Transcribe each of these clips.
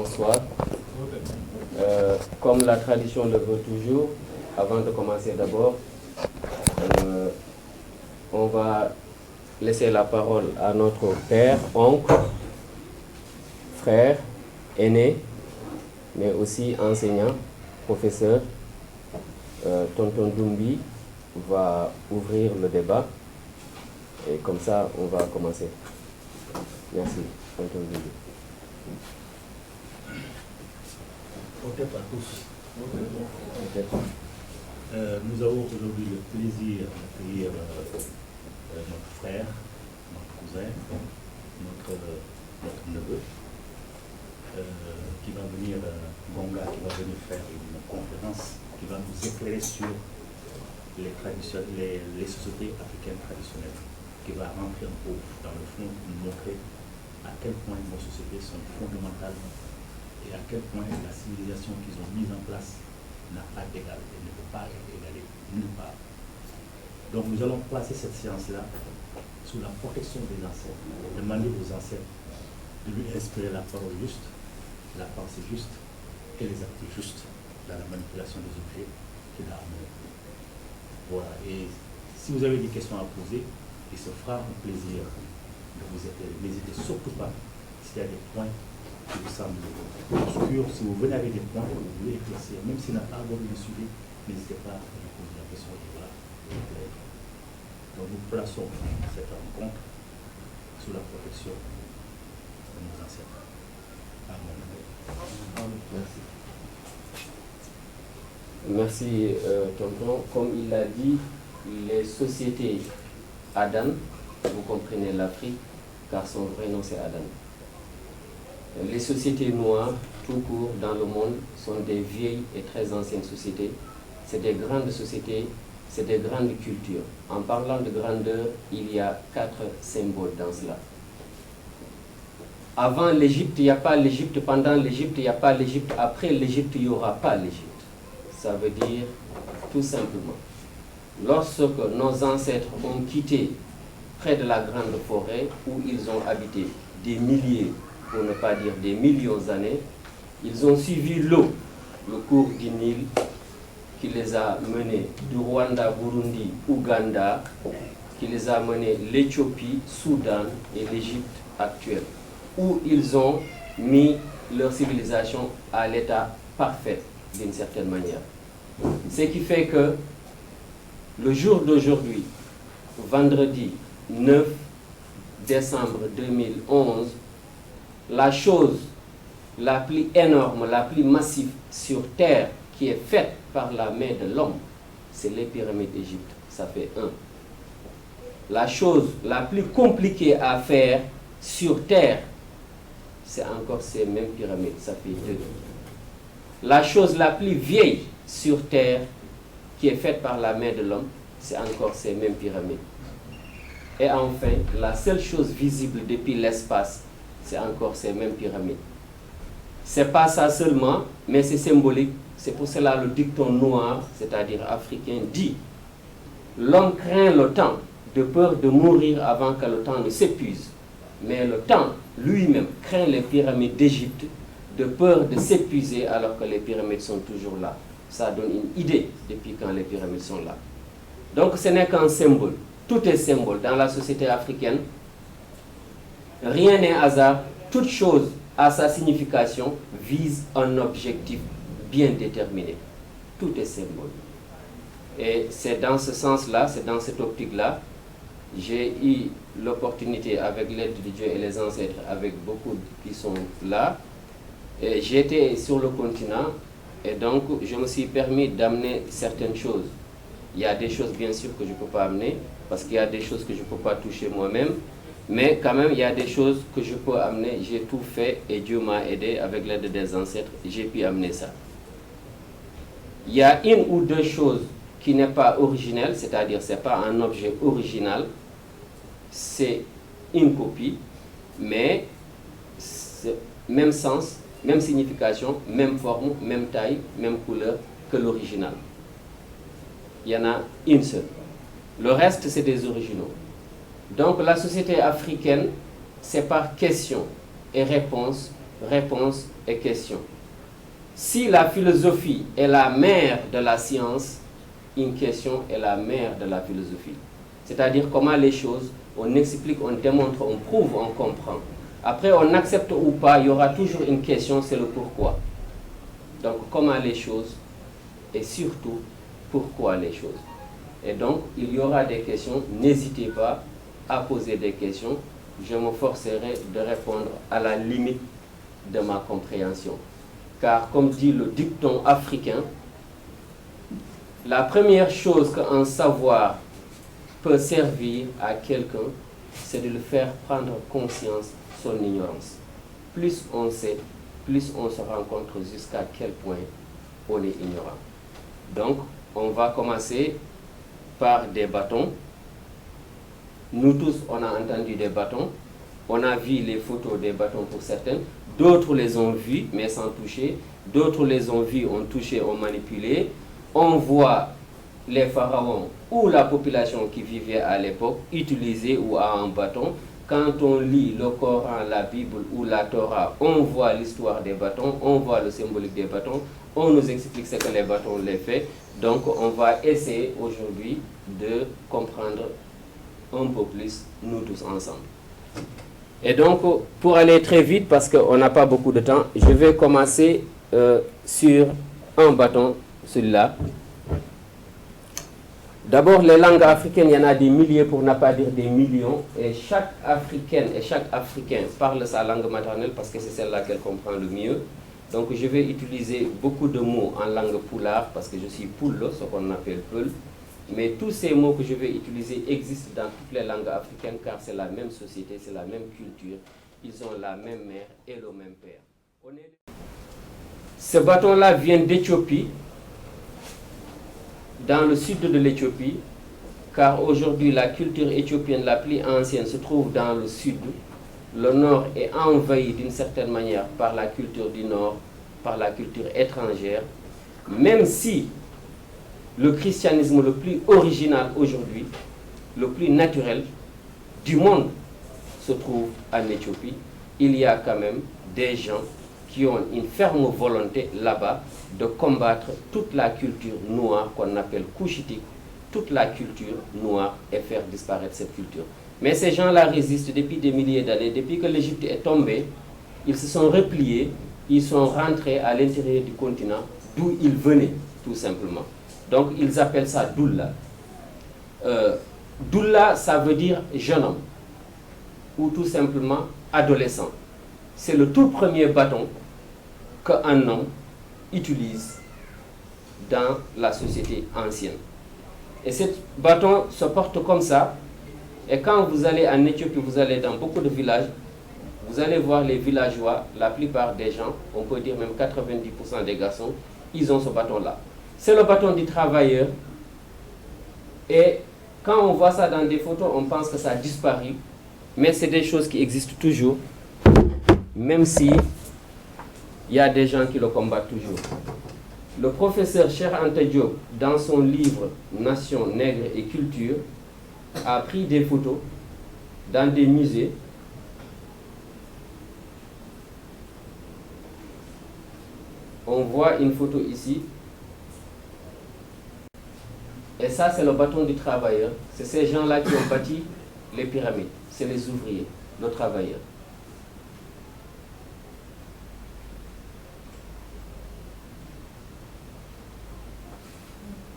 bonsoir. Comme la tradition le veut toujours, avant de commencer d'abord, on va laisser la parole à notre père, oncle, frère, aîné, mais aussi enseignant, professeur. Tonton Doumbi va ouvrir le débat et comme ça on va commencer. Merci, Tonton Doumbi. Bonjour à tous. Nous avons aujourd'hui le plaisir d'accueillir notre frère, notre cousin, notre neveu, qui va venir, Gonga, qui va venir faire une conférence qui va nous éclairer sur les sociétés africaines traditionnelles, qui va rentrer un peu dans le fond, nous montrer à quel point nos sociétés sont fondamentales et à quel point la civilisation qu'ils ont mise en place n'a pas d'égal et ne peut pas être égalée nulle part. Donc nous allons placer cette séance-là sous la protection des ancêtres, demander aux ancêtres de lui inspirer la parole juste, la pensée juste et les actes justes dans la manipulation des objets qu'il a amenés. Voilà, et si vous avez des questions à poser, il se fera un plaisir de vous éclairer. N'hésitez surtout pas s'il y a des points qui vous semblent obscurs, si vous venez avec des points que vous voulez éclaircir, même s'il n'a pas abordé le sujet, n'hésitez pas à lui poser la question et voilà, donc nous plaçons cette rencontre sous la protection de nos ancêtres. Amen. Merci. Merci, tonton. Comme il l'a dit, les sociétés Adan, vous comprenez l'Afrique, car son vrai nom c'est Adan. Les sociétés noires, tout court dans le monde, sont des vieilles et très anciennes sociétés. C'est des grandes sociétés, c'est des grandes cultures. En parlant de grandeur, il y a 4 symboles dans cela. Avant l'Égypte, il n'y a pas l'Égypte. Pendant l'Égypte, il n'y a pas l'Égypte. Après l'Égypte, il n'y aura pas l'Égypte. Ça veut dire tout simplement, lorsque nos ancêtres ont quitté près de la grande forêt où ils ont habité des milliers, pour ne pas dire des millions d'années, ils ont suivi l'eau, le cours du Nil, qui les a menés du Rwanda, Burundi, Ouganda, qui les a menés l'Éthiopie, Soudan et l'Égypte actuelle, où ils ont mis leur civilisation à l'état parfait d'une certaine manière. Ce qui fait que le jour d'aujourd'hui, vendredi 9 décembre 2011, la chose la plus énorme, la plus massive sur Terre qui est faite par la main de l'homme, c'est les pyramides d'Égypte. Ça fait 1. La chose la plus compliquée à faire sur Terre, c'est encore ces mêmes pyramides. Ça fait 2. La chose la plus vieille sur Terre qui est faite par la main de l'homme, c'est encore ces mêmes pyramides. Et enfin, la seule chose visible depuis l'espace, c'est encore ces mêmes pyramides. C'est pas ça seulement, mais c'est symbolique. C'est pour cela le dicton noir, c'est-à-dire africain, dit: l'homme craint le temps de peur de mourir avant que le temps ne s'épuise. Mais le temps lui-même craint les pyramides d'Égypte de peur de s'épuiser alors que les pyramides sont toujours là. Ça donne une idée depuis quand les pyramides sont là. Donc ce n'est qu'un symbole. Tout est symbole dans la société africaine. Rien n'est hasard. Toute chose a sa signification, vise un objectif bien déterminé. Tout est symbole. Et c'est dans ce sens-là, c'est dans cette optique-là, j'ai eu l'opportunité, avec l'aide de Dieu et les ancêtres, avec beaucoup qui sont là, j'étais sur le continent et donc je me suis permis d'amener certaines choses. Il y a des choses bien sûr que je ne peux pas amener parce qu'il y a des choses que je ne peux pas toucher moi-même, mais quand même il y a des choses que je peux amener. J'ai tout fait et Dieu m'a aidé avec l'aide des ancêtres, j'ai pu amener ça. Il y a une ou deux choses qui n'est pas originelle, c'est-à-dire ce n'est pas un objet original, c'est une copie, mais même sens, même signification, même forme, même taille, même couleur que l'original. Il y en a une seule. Le reste, c'est des originaux. Donc la société africaine, c'est par question et réponse réponse et question. Si la philosophie est la mère de la science, une question est la mère de la philosophie. C'est-à-dire comment les choses, on explique, on démontre, on prouve, on comprend. Après, on accepte ou pas, il y aura toujours une question, c'est le pourquoi. Donc, comment les choses et surtout, pourquoi les choses. Et donc, il y aura des questions, n'hésitez pas à poser des questions. Je me forcerai de répondre à la limite de ma compréhension. Car, comme dit le dicton africain, la première chose qu'un savoir peut servir à quelqu'un, c'est de le faire prendre conscience de son ignorance. Plus on sait, plus on se rend compte jusqu'à quel point on est ignorant. Donc, on va commencer par des bâtons. Nous tous, on a entendu des bâtons. On a vu les photos des bâtons pour certains. D'autres les ont vus, mais sans toucher. D'autres les ont vus, ont touché, ont manipulé. On voit les pharaons ou la population qui vivait à l'époque utiliser ou a un bâton. Quand on lit le Coran, la Bible ou la Torah, on voit l'histoire des bâtons, on voit le symbolique des bâtons, on nous explique ce que les bâtons les font. Donc on va essayer aujourd'hui de comprendre un peu plus, nous tous ensemble. Et donc, pour aller très vite, parce qu'on n'a pas beaucoup de temps, je vais commencer sur un bâton, celui-là. D'abord, les langues africaines, il y en a des milliers pour ne pas dire des millions. Et chaque Africaine et chaque Africain parle sa langue maternelle parce que c'est celle-là qu'elle comprend le mieux. Donc, je vais utiliser beaucoup de mots en langue poulard parce que je suis poule, ce qu'on appelle peul. Mais tous ces mots que je vais utiliser existent dans toutes les langues africaines car c'est la même société, c'est la même culture. Ils ont la même mère et le même père. Ce bâton-là vient d'Éthiopie, dans le sud de l'Éthiopie, car aujourd'hui la culture éthiopienne la plus ancienne se trouve dans le sud. Le nord est envahi d'une certaine manière par la culture du nord, par la culture étrangère, même si le christianisme le plus original aujourd'hui, le plus naturel du monde se trouve en Éthiopie. Il y a quand même des gens qui ont une ferme volonté là-bas de combattre toute la culture noire qu'on appelle couchitique, toute la culture noire et faire disparaître cette culture. Mais ces gens-là résistent depuis des milliers d'années. Depuis que l'Égypte est tombée, ils se sont repliés, ils sont rentrés à l'intérieur du continent d'où ils venaient, tout simplement. Donc ils appellent ça Doula. Doula, ça veut dire jeune homme, ou tout simplement adolescent. C'est le tout premier bâton qu'un homme utilise dans la société ancienne. Et ce bâton se porte comme ça. Et quand vous allez en Éthiopie, vous allez dans beaucoup de villages, vous allez voir les villageois, la plupart des gens, on peut dire même 90% des garçons, ils ont ce bâton-là. C'est le bâton du travailleur. Et quand on voit ça dans des photos, on pense que ça a disparu. Mais c'est des choses qui existent toujours, même si il y a des gens qui le combattent toujours. Le professeur Cheikh Anta Diop, dans son livre Nation, Nègre et Culture, a pris des photos dans des musées. On voit une photo ici. Et ça, c'est le bâton du travailleur. C'est ces gens-là qui ont bâti les pyramides. C'est les ouvriers, nos travailleurs.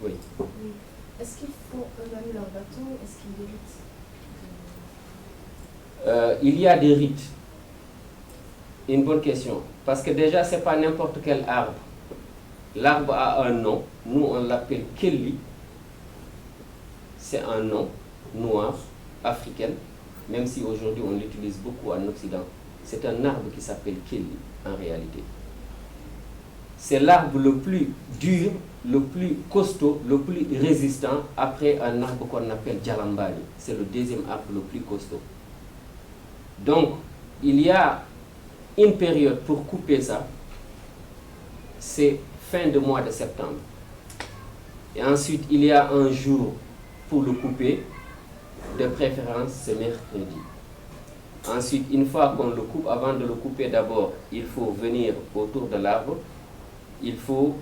Oui. Est-ce qu'ils font eux-mêmes leur bâton? Est-ce qu'ils héritent? Il y a des rites. Une bonne question. Parce que déjà, ce n'est pas n'importe quel arbre. L'arbre a un nom. Nous, on l'appelle Kelly. C'est un nom noir, africain, même si aujourd'hui on l'utilise beaucoup en Occident. C'est un arbre qui s'appelle Kelly, en réalité. C'est l'arbre le plus dur, le plus costaud, le plus résistant, après un arbre qu'on appelle Djalambali. C'est le deuxième arbre le plus costaud. Donc, il y a une période pour couper ça, c'est fin de mois de septembre. Et ensuite, il y a un jour pour le couper, de préférence c'est mercredi. Ensuite, une fois qu'on le coupe, avant de le couper d'abord, il faut venir autour de l'arbre. Il faut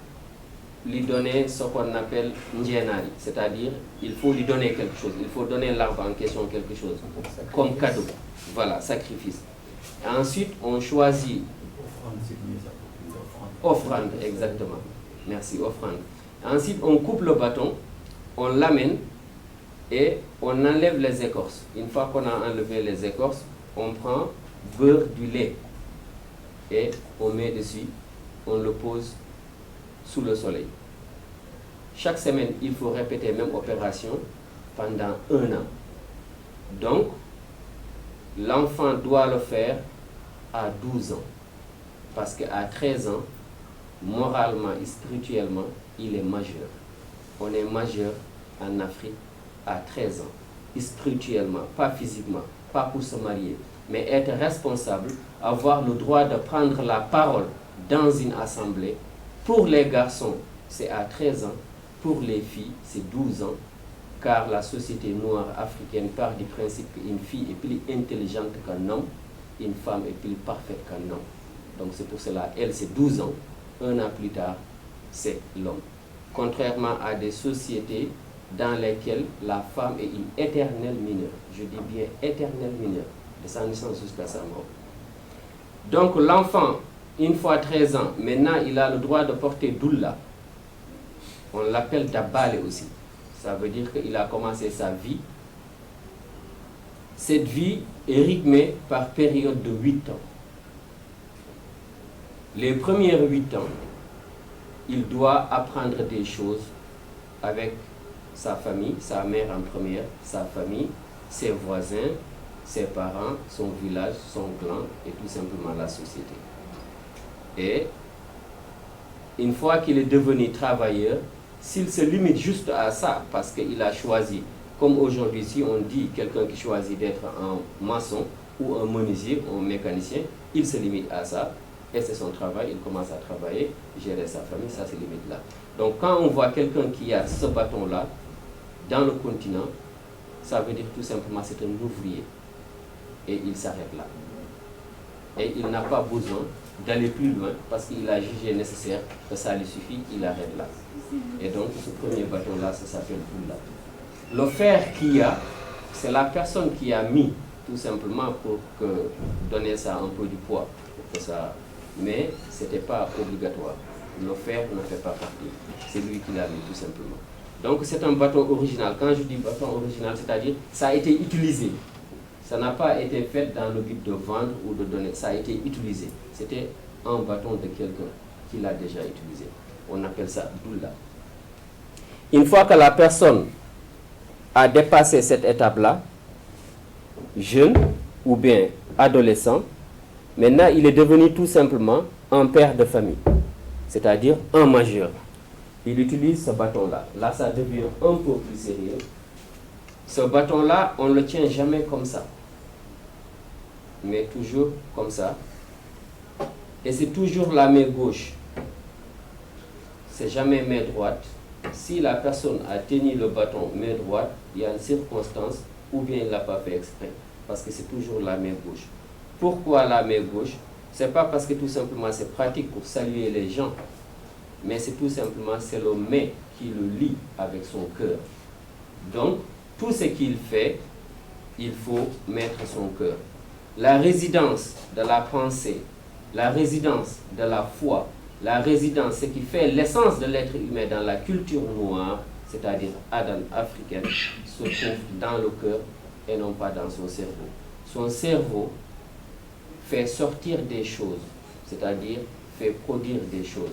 lui donner ce qu'on appelle Ndjenari, c'est-à-dire il faut lui donner quelque chose. Il faut donner l'arbre en question quelque chose, comme cadeau. Voilà, sacrifice. Et ensuite, on choisit... Offrande, exactement. Merci, offrande. Ensuite, on coupe le bâton, on l'amène et on enlève les écorces. Une fois qu'on a enlevé les écorces, on prend beurre du lait et on met dessus, on le pose sous le soleil. Chaque semaine, il faut répéter la même opération pendant 1 an. Donc, l'enfant doit le faire à 12 ans. Parce qu'à 13 ans, moralement et spirituellement, il est majeur. On est majeur en Afrique à 13 ans. Spirituellement, pas physiquement, pas pour se marier, mais être responsable, avoir le droit de prendre la parole dans une assemblée. Pour les garçons, c'est à 13 ans. Pour les filles, c'est 12 ans. Car la société noire africaine part du principe qu'une fille est plus intelligente qu'un homme, une femme est plus parfaite qu'un homme. Donc c'est pour cela, elle, c'est 12 ans. 1 an plus tard, c'est l'homme. Contrairement à des sociétés dans lesquelles la femme est une éternelle mineure. Je dis bien éternelle mineure, de sa naissance jusqu'à sa mort. Donc l'enfant, une fois 13 ans, maintenant il a le droit de porter Doula. On l'appelle Dabale aussi. Ça veut dire qu'il a commencé sa vie. Cette vie est rythmée par période de 8 ans. Les premiers 8 ans, il doit apprendre des choses avec sa famille, sa mère en première, sa famille, ses voisins, ses parents, son village, son clan et tout simplement la société. Et une fois qu'il est devenu travailleur, s'il se limite juste à ça, parce qu'il a choisi, comme aujourd'hui, si on dit quelqu'un qui choisit d'être un maçon ou un menuisier ou un mécanicien, il se limite à ça, et c'est son travail, il commence à travailler, gérer sa famille, ça se limite là. Donc quand on voit quelqu'un qui a ce bâton-là, dans le continent, ça veut dire tout simplement c'est un ouvrier, et il s'arrête là. Et il n'a pas besoin d'aller plus loin, parce qu'il a jugé nécessaire que ça lui suffit, il arrête là. Et donc, ce premier bâton-là, ça s'appelle Doula. Le fer qu'il y a, c'est la personne qui a mis, tout simplement, pour donner ça un peu du poids. Pour que ça... Mais ce n'était pas obligatoire. Le fer ne fait pas partie. C'est lui qui l'a mis, tout simplement. Donc, c'est un bâton original. Quand je dis bâton original, c'est-à-dire, ça a été utilisé. Ça n'a pas été fait dans le but de vendre ou de donner. Ça a été utilisé. C'était un bâton de quelqu'un qui l'a déjà utilisé. On appelle ça Doula. Une fois que la personne a dépassé cette étape-là, jeune ou bien adolescent, maintenant il est devenu tout simplement un père de famille, c'est-à-dire un majeur. Il utilise ce bâton-là. Là, ça devient un peu plus sérieux. Ce bâton-là, on ne le tient jamais comme ça, mais toujours comme ça. Et c'est toujours la main gauche. C'est jamais main droite. Si la personne a tenu le bâton main droite, il y a une circonstance ou bien il ne l'a pas fait exprès. Parce que c'est toujours la main gauche. Pourquoi la main gauche? Ce n'est pas parce que tout simplement c'est pratique pour saluer les gens, mais c'est tout simplement c'est le main qui le lie avec son cœur. Donc, tout ce qu'il fait, il faut mettre son cœur. La résidence de la pensée, la résidence de la foi, la résidence, ce qui fait l'essence de l'être humain dans la culture noire, c'est-à-dire Adam africaine, se trouve dans le cœur et non pas dans son cerveau. Son cerveau fait sortir des choses, c'est-à-dire fait produire des choses.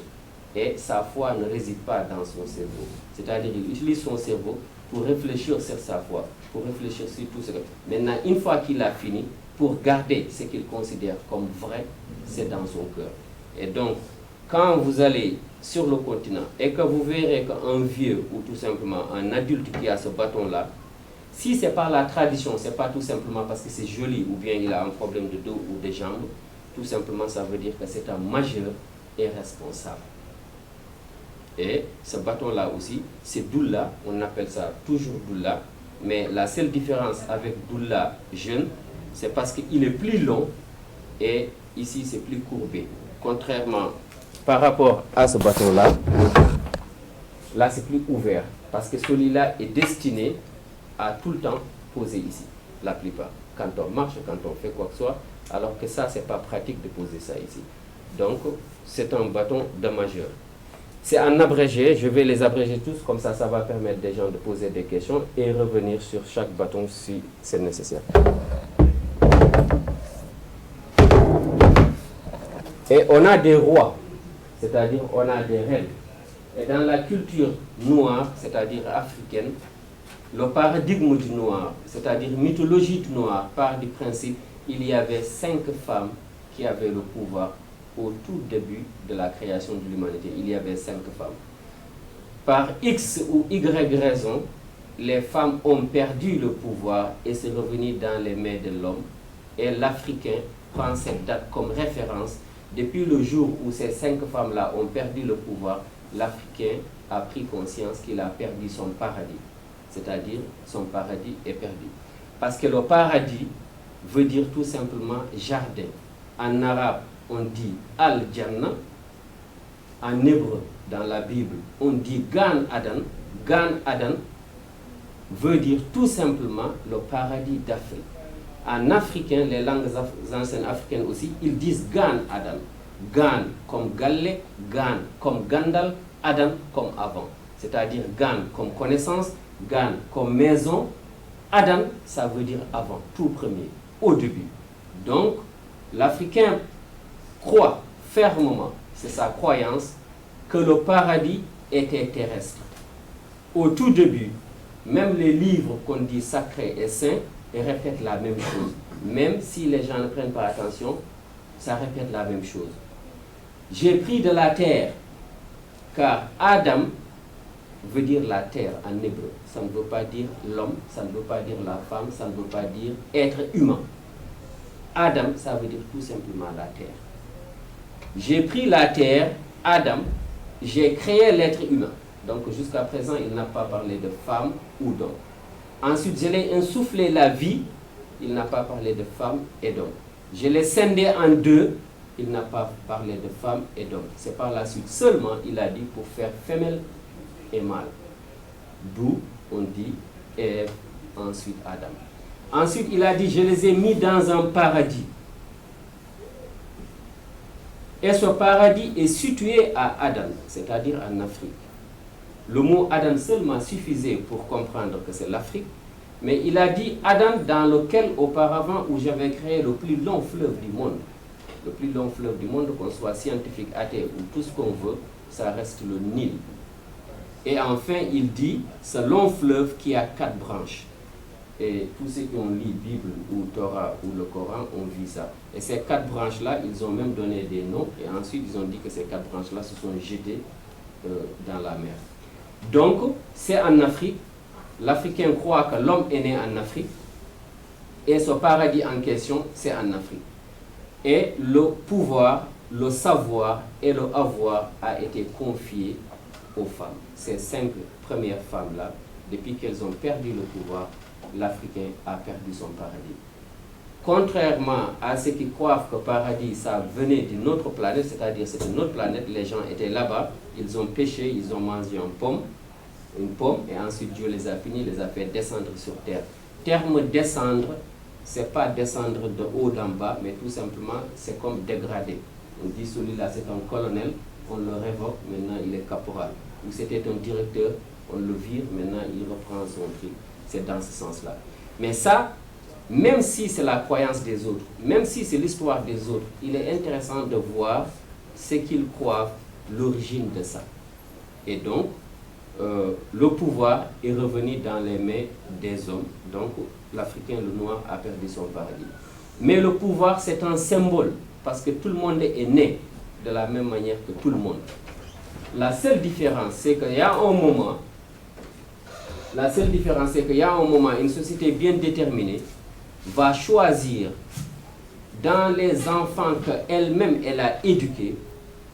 Et sa foi ne réside pas dans son cerveau. C'est-à-dire qu'il utilise son cerveau pour réfléchir sur sa foi, pour réfléchir sur tout ce que... Maintenant, une fois qu'il a fini, pour garder ce qu'il considère comme vrai, c'est dans son cœur. Et donc, quand vous allez sur le continent et que vous verrez qu'un vieux ou tout simplement un adulte qui a ce bâton-là, si c'est par la tradition, ce n'est pas tout simplement parce que c'est joli ou bien il a un problème de dos ou de jambes, tout simplement ça veut dire que c'est un majeur et responsable. Et ce bâton-là aussi, c'est Doula, on appelle ça toujours Doula, mais la seule différence avec Doula jeune c'est parce qu'il est plus long et ici c'est plus courbé. Contrairement par rapport à ce bâton-là, là c'est plus ouvert parce que celui-là est destiné à tout le temps poser ici, la plupart. Quand on marche, quand on fait quoi que ce soit, alors que ça, c'est pas pratique de poser ça ici. Donc, c'est un bâton de majeur. C'est en abrégé, je vais les abréger tous, comme ça, ça va permettre des gens de poser des questions et revenir sur chaque bâton si c'est nécessaire. Et on a des rois, c'est-à-dire on a des reines. Et dans la culture noire, c'est-à-dire africaine, le paradigme du noir, c'est-à-dire mythologie du noir, part du principe il y avait 5 femmes qui avaient le pouvoir au tout début de la création de l'humanité. Il y avait 5 femmes. Par X ou Y raison, les femmes ont perdu le pouvoir et c'est revenu dans les mains de l'homme. Et l'Africain prend cette date comme référence. Depuis le jour où ces 5 femmes-là ont perdu le pouvoir, l'Africain a pris conscience qu'il a perdu son paradis. C'est-à-dire, son paradis est perdu. Parce que le paradis veut dire tout simplement jardin. En arabe, on dit Al-Jannah. En hébreu, dans la Bible, on dit Gan Adan. Gan Adan veut dire tout simplement le paradis d'Afrique. En africain, les langues anciennes africaines aussi, ils disent Gan Adan. Gan comme Galle, Gan comme Gandal, Adan comme avant. C'est-à-dire Gan comme connaissance, Gan comme maison, Adan, ça veut dire avant, tout premier, au début. Donc, l'Africain croit fermement, c'est sa croyance, que le paradis était terrestre. Au tout début, même les livres qu'on dit sacrés et saints répètent la même chose. Même si les gens ne prennent pas attention, ça répète la même chose. J'ai pris de la terre, car Adam veut dire la terre en hébreu. Ça ne veut pas dire l'homme, ça ne veut pas dire la femme, ça ne veut pas dire être humain. Adam, ça veut dire tout simplement la terre. J'ai pris la terre, Adam, j'ai créé l'être humain. Donc jusqu'à présent, il n'a pas parlé de femme ou d'homme. Ensuite, je l'ai insufflé la vie, il n'a pas parlé de femme et d'homme. Je l'ai scindé en deux, il n'a pas parlé de femme et d'homme. C'est par la suite seulement, il a dit pour faire femelle et mâle. D'où on dit Ève, ensuite Adam. Ensuite, il a dit, je les ai mis dans un paradis. Et ce paradis est situé à Adan, c'est-à-dire en Afrique. Le mot Adan seulement suffisait pour comprendre que c'est l'Afrique. Mais il a dit Adan dans lequel auparavant où j'avais créé le plus long fleuve du monde. Le plus long fleuve du monde, qu'on soit scientifique, athée ou tout ce qu'on veut, ça reste le Nil. Et enfin, il dit, ce long fleuve qui a 4 branches. Et tous ceux qui ont lu Bible ou Torah ou le Coran ont vu ça. Et ces 4 branches-là, ils ont même donné des noms. Et ensuite, ils ont dit que ces 4 branches-là se sont jetées dans la mer. Donc, c'est en Afrique. L'Africain croit que l'homme est né en Afrique. Et ce paradis en question, c'est en Afrique. Et le pouvoir, le savoir et le avoir a été confié aux femmes. Ces 5 premières femmes-là, depuis qu'elles ont perdu le pouvoir, l'Africain a perdu son paradis. Contrairement à ceux qui croient que le paradis, ça venait d'une autre planète, c'est-à-dire c'est une autre planète, les gens étaient là-bas, ils ont péché, ils ont mangé une pomme, et ensuite Dieu les a punis, les a fait descendre sur terre. Terme descendre, c'est pas descendre de haut d'en bas, mais tout simplement, c'est comme dégradé. On dit celui-là c'est un colonel, on le révoque, maintenant il est caporal. Ou c'était un directeur, on le vire, maintenant il reprend son truc. C'est dans ce sens-là. Mais ça, même si c'est la croyance des autres, même si c'est l'histoire des autres, il est intéressant de voir ce qu'ils croient, l'origine de ça. Et donc, le pouvoir est revenu dans les mains des hommes. Donc, l'Africain, le noir, a perdu son paradis. Mais le pouvoir, c'est un symbole, parce que tout le monde est né de la même manière que tout le monde. La seule différence, c'est qu'il y a un moment, une société bien déterminée va choisir dans les enfants qu'elle-même elle a éduqués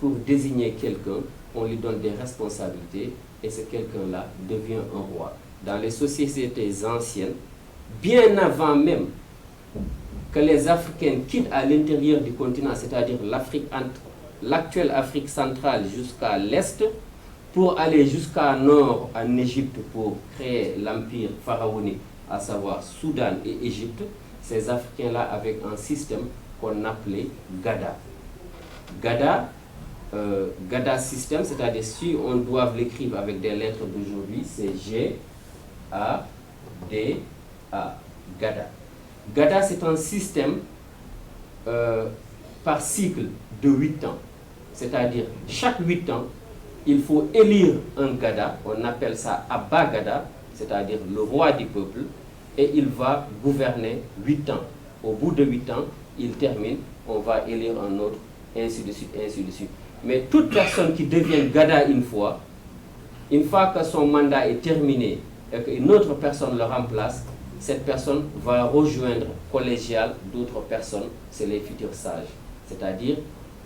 pour désigner quelqu'un, on lui donne des responsabilités et ce quelqu'un-là devient un roi. Dans les sociétés anciennes, bien avant même que les Africains quittent à l'intérieur du continent, c'est-à-dire l'actuelle Afrique centrale jusqu'à l'Est, pour aller jusqu'à nord en Égypte pour créer l'empire pharaonique, à savoir Soudan et Égypte, ces Africains-là avec un système qu'on appelait Gada. Gada système, c'est-à-dire si on doit l'écrire avec des lettres d'aujourd'hui, c'est G-A-D-A, Gada. Gada, c'est un système par cycle de 8 ans. C'est-à-dire, chaque 8 ans, il faut élire un Gada, on appelle ça Abba Gada, c'est-à-dire le roi du peuple, et il va gouverner 8 ans. Au bout de 8 ans, il termine, on va élire un autre, ainsi de suite, ainsi de suite. Mais toute personne qui devient Gada une fois que son mandat est terminé et qu'une autre personne le remplace, cette personne va rejoindre collégial d'autres personnes, c'est les futurs sages. C'est-à-dire,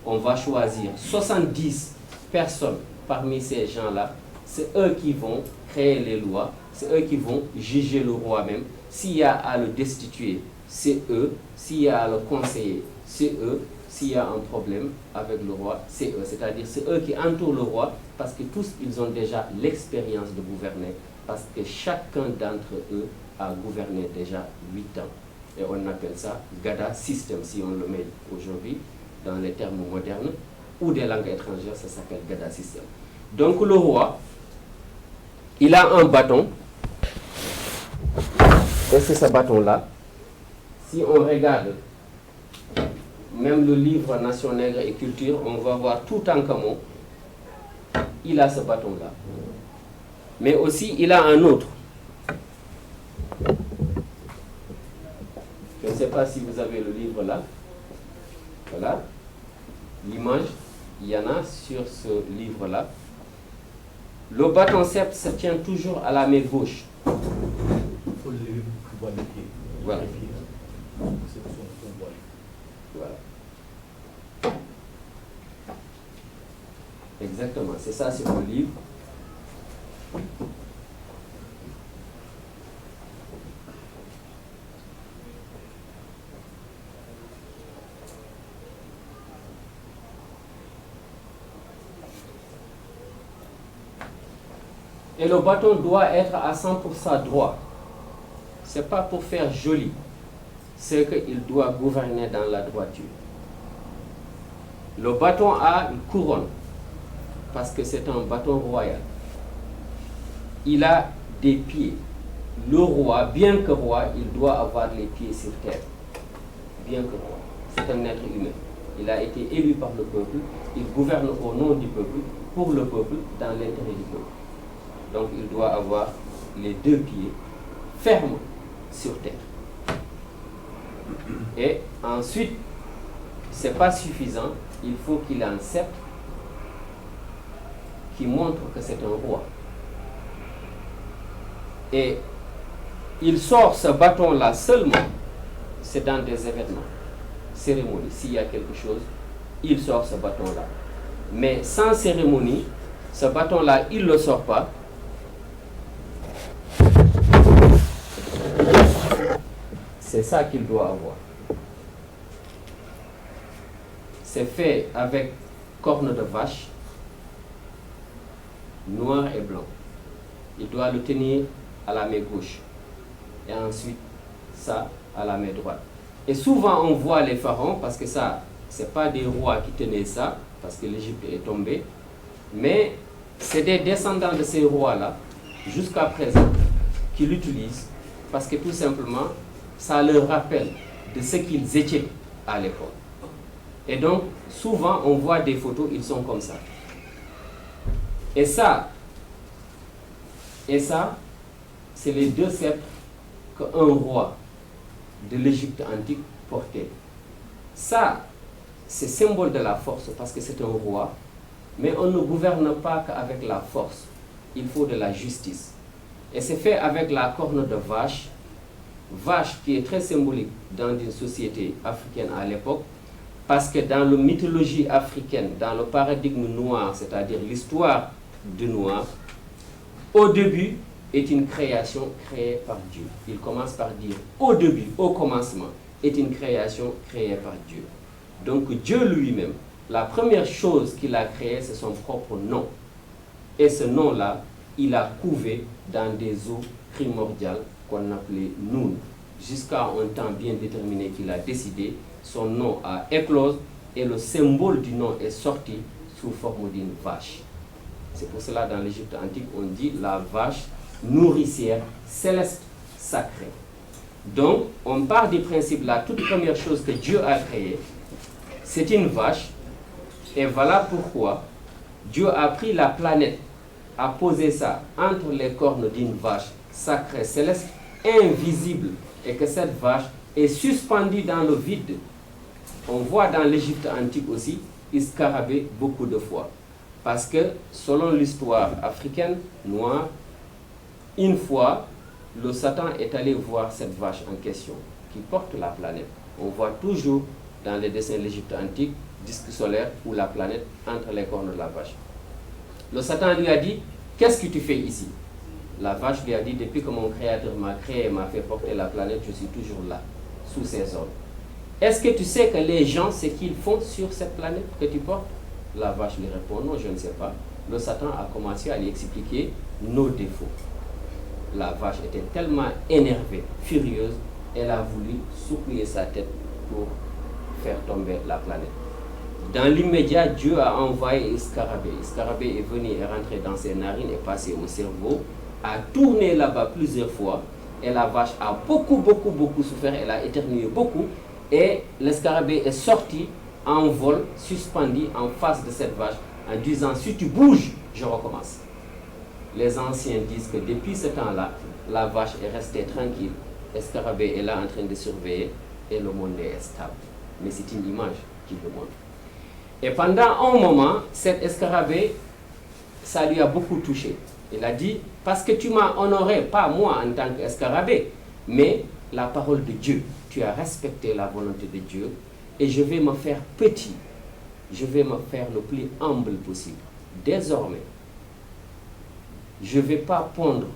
on va choisir 70 personnes parmi ces gens-là, c'est eux qui vont créer les lois, c'est eux qui vont juger le roi même. S'il y a à le destituer, c'est eux. S'il y a à le conseiller, c'est eux. S'il y a un problème avec le roi, c'est eux. C'est-à-dire, c'est eux qui entourent le roi parce que tous, ils ont déjà l'expérience de gouverner, parce que chacun d'entre eux a gouverné déjà 8 ans. Et on appelle ça Gada system, si on le met aujourd'hui dans les termes modernes, ou des langues étrangères, ça s'appelle Gada system. Donc le roi, il a un bâton, et c'est ce bâton-là. Si on regarde même le livre Nation Nègre et Culture, on va voir Toutankhamon, il a ce bâton-là. Mais aussi, il a un autre. Je ne sais pas si vous avez le livre là. Voilà. L'image, il y en a sur ce livre-là. Le bâton sceptre se tient toujours à la main gauche. Il faut le lever pour voir les pieds. Voilà. C'est son voile. Voilà. Exactement, c'est ça sur le livre. Et le bâton doit être à 100% droit. Ce n'est pas pour faire joli, c'est qu'il doit gouverner dans la droiture. Le bâton a une couronne, parce que c'est un bâton royal. Il a des pieds. Le roi, bien que roi, il doit avoir les pieds sur terre. Bien que roi. C'est un être humain. Il a été élu par le peuple. Il gouverne au nom du peuple, pour le peuple, dans l'intérêt du peuple. Donc il doit avoir les 2 pieds fermes sur terre. Et ensuite, ce n'est pas suffisant, il faut qu'il ait un sceptre qui montre que c'est un roi. Et il sort ce bâton-là seulement, c'est dans des événements, cérémonies. S'il y a quelque chose, il sort ce bâton-là. Mais sans cérémonie, ce bâton-là, il ne le sort pas. C'est ça qu'il doit avoir. C'est fait avec cornes de vache, noir et blanc. Il doit le tenir à la main gauche. Et ensuite, ça à la main droite. Et souvent, on voit les pharaons, parce que ça, ce n'est pas des rois qui tenaient ça, parce que l'Égypte est tombée, mais c'est des descendants de ces rois-là, jusqu'à présent, qui l'utilisent, parce que tout simplement, ça leur rappelle de ce qu'ils étaient à l'époque. Et donc, souvent, on voit des photos, ils sont comme ça. Et ça, c'est les 2 sceptres qu'un roi de l'Égypte antique portait. Ça, c'est symbole de la force, parce que c'est un roi, mais on ne gouverne pas qu'avec la force. Il faut de la justice. Et c'est fait avec la corne de vache, qui est très symbolique dans une société africaine à l'époque, parce que dans la mythologie africaine, dans le paradigme noir, c'est-à-dire l'histoire du noir, au début est une création créée par Dieu. Il commence par dire au début, au commencement, est une création créée par Dieu. Donc Dieu lui-même, la première chose qu'il a créée, c'est son propre nom. Et ce nom-là, il a couvé dans des eaux primordiales qu'on appelait Noun. Jusqu'à un temps bien déterminé qu'il a décidé, son nom a éclose et le symbole du nom est sorti sous forme d'une vache. C'est pour cela dans l'Égypte antique, on dit la vache nourricière céleste sacrée. Donc, on part du principe, la toute première chose que Dieu a créée, c'est une vache. Et voilà pourquoi Dieu a pris la planète, a posé ça entre les cornes d'une vache sacrée céleste, invisible, et que cette vache est suspendue dans le vide. On voit dans l'Égypte antique aussi, scarabée beaucoup de fois. Parce que selon l'histoire africaine noire, une fois, le Satan est allé voir cette vache en question, qui porte la planète. On voit toujours dans les dessins de l'Égypte antique, disque solaire ou la planète entre les cornes de la vache. Le Satan lui a dit, qu'est-ce que tu fais ici? La vache lui a dit, depuis que mon Créateur m'a créé et m'a fait porter la planète, je suis toujours là, sous ses ordres. Est-ce que tu sais que les gens, ce qu'ils font sur cette planète que tu portes? La vache lui répond, non, je ne sais pas. Le Satan a commencé à lui expliquer nos défauts. La vache était tellement énervée, furieuse, elle a voulu secouer sa tête pour faire tomber la planète. Dans l'immédiat, Dieu a envoyé Scarabée. Scarabée est venu et rentré dans ses narines et passé au cerveau, a tourné là-bas plusieurs fois, et la vache a beaucoup souffert, elle a éternué beaucoup, et le scarabée est sorti en vol, suspendu en face de cette vache, en disant, si tu bouges, je recommence. Les anciens disent que depuis ce temps-là, la vache est restée tranquille, le scarabée est là en train de surveiller, et le monde est stable. Mais c'est une image qui le montre. Et pendant un moment, cet escarabée, ça lui a beaucoup touché. Il a dit, parce que tu m'as honoré, pas moi en tant qu'escarabée, mais la parole de Dieu. Tu as respecté la volonté de Dieu et je vais me faire petit. Je vais me faire le plus humble possible. Désormais, je ne vais pas pondre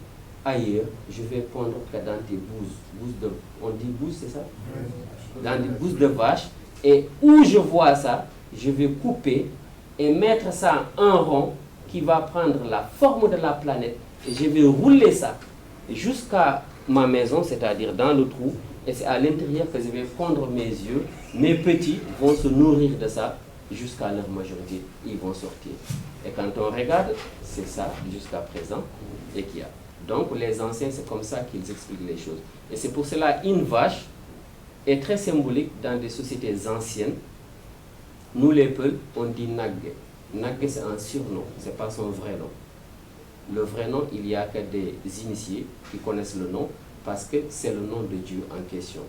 ailleurs, je vais pondre que dans tes bouses. On dit bouse, c'est ça? Dans des bouses de vache. Et où je vois ça, je vais couper et mettre ça en rond qui va prendre la forme de la planète. Et je vais rouler ça jusqu'à ma maison, c'est-à-dire dans le trou. Et c'est à l'intérieur que je vais pondre mes yeux. Mes petits vont se nourrir de ça jusqu'à leur majorité. Ils vont sortir. Et quand on regarde, c'est ça jusqu'à présent et qu'il y a. Donc les anciens, c'est comme ça qu'ils expliquent les choses. Et c'est pour cela une vache est très symbolique dans des sociétés anciennes. Nous les Peuls, on dit Nagge. Nagge, c'est un surnom, ce n'est pas son vrai nom. Le vrai nom, il n'y a que des initiés qui connaissent le nom parce que c'est le nom de Dieu en question.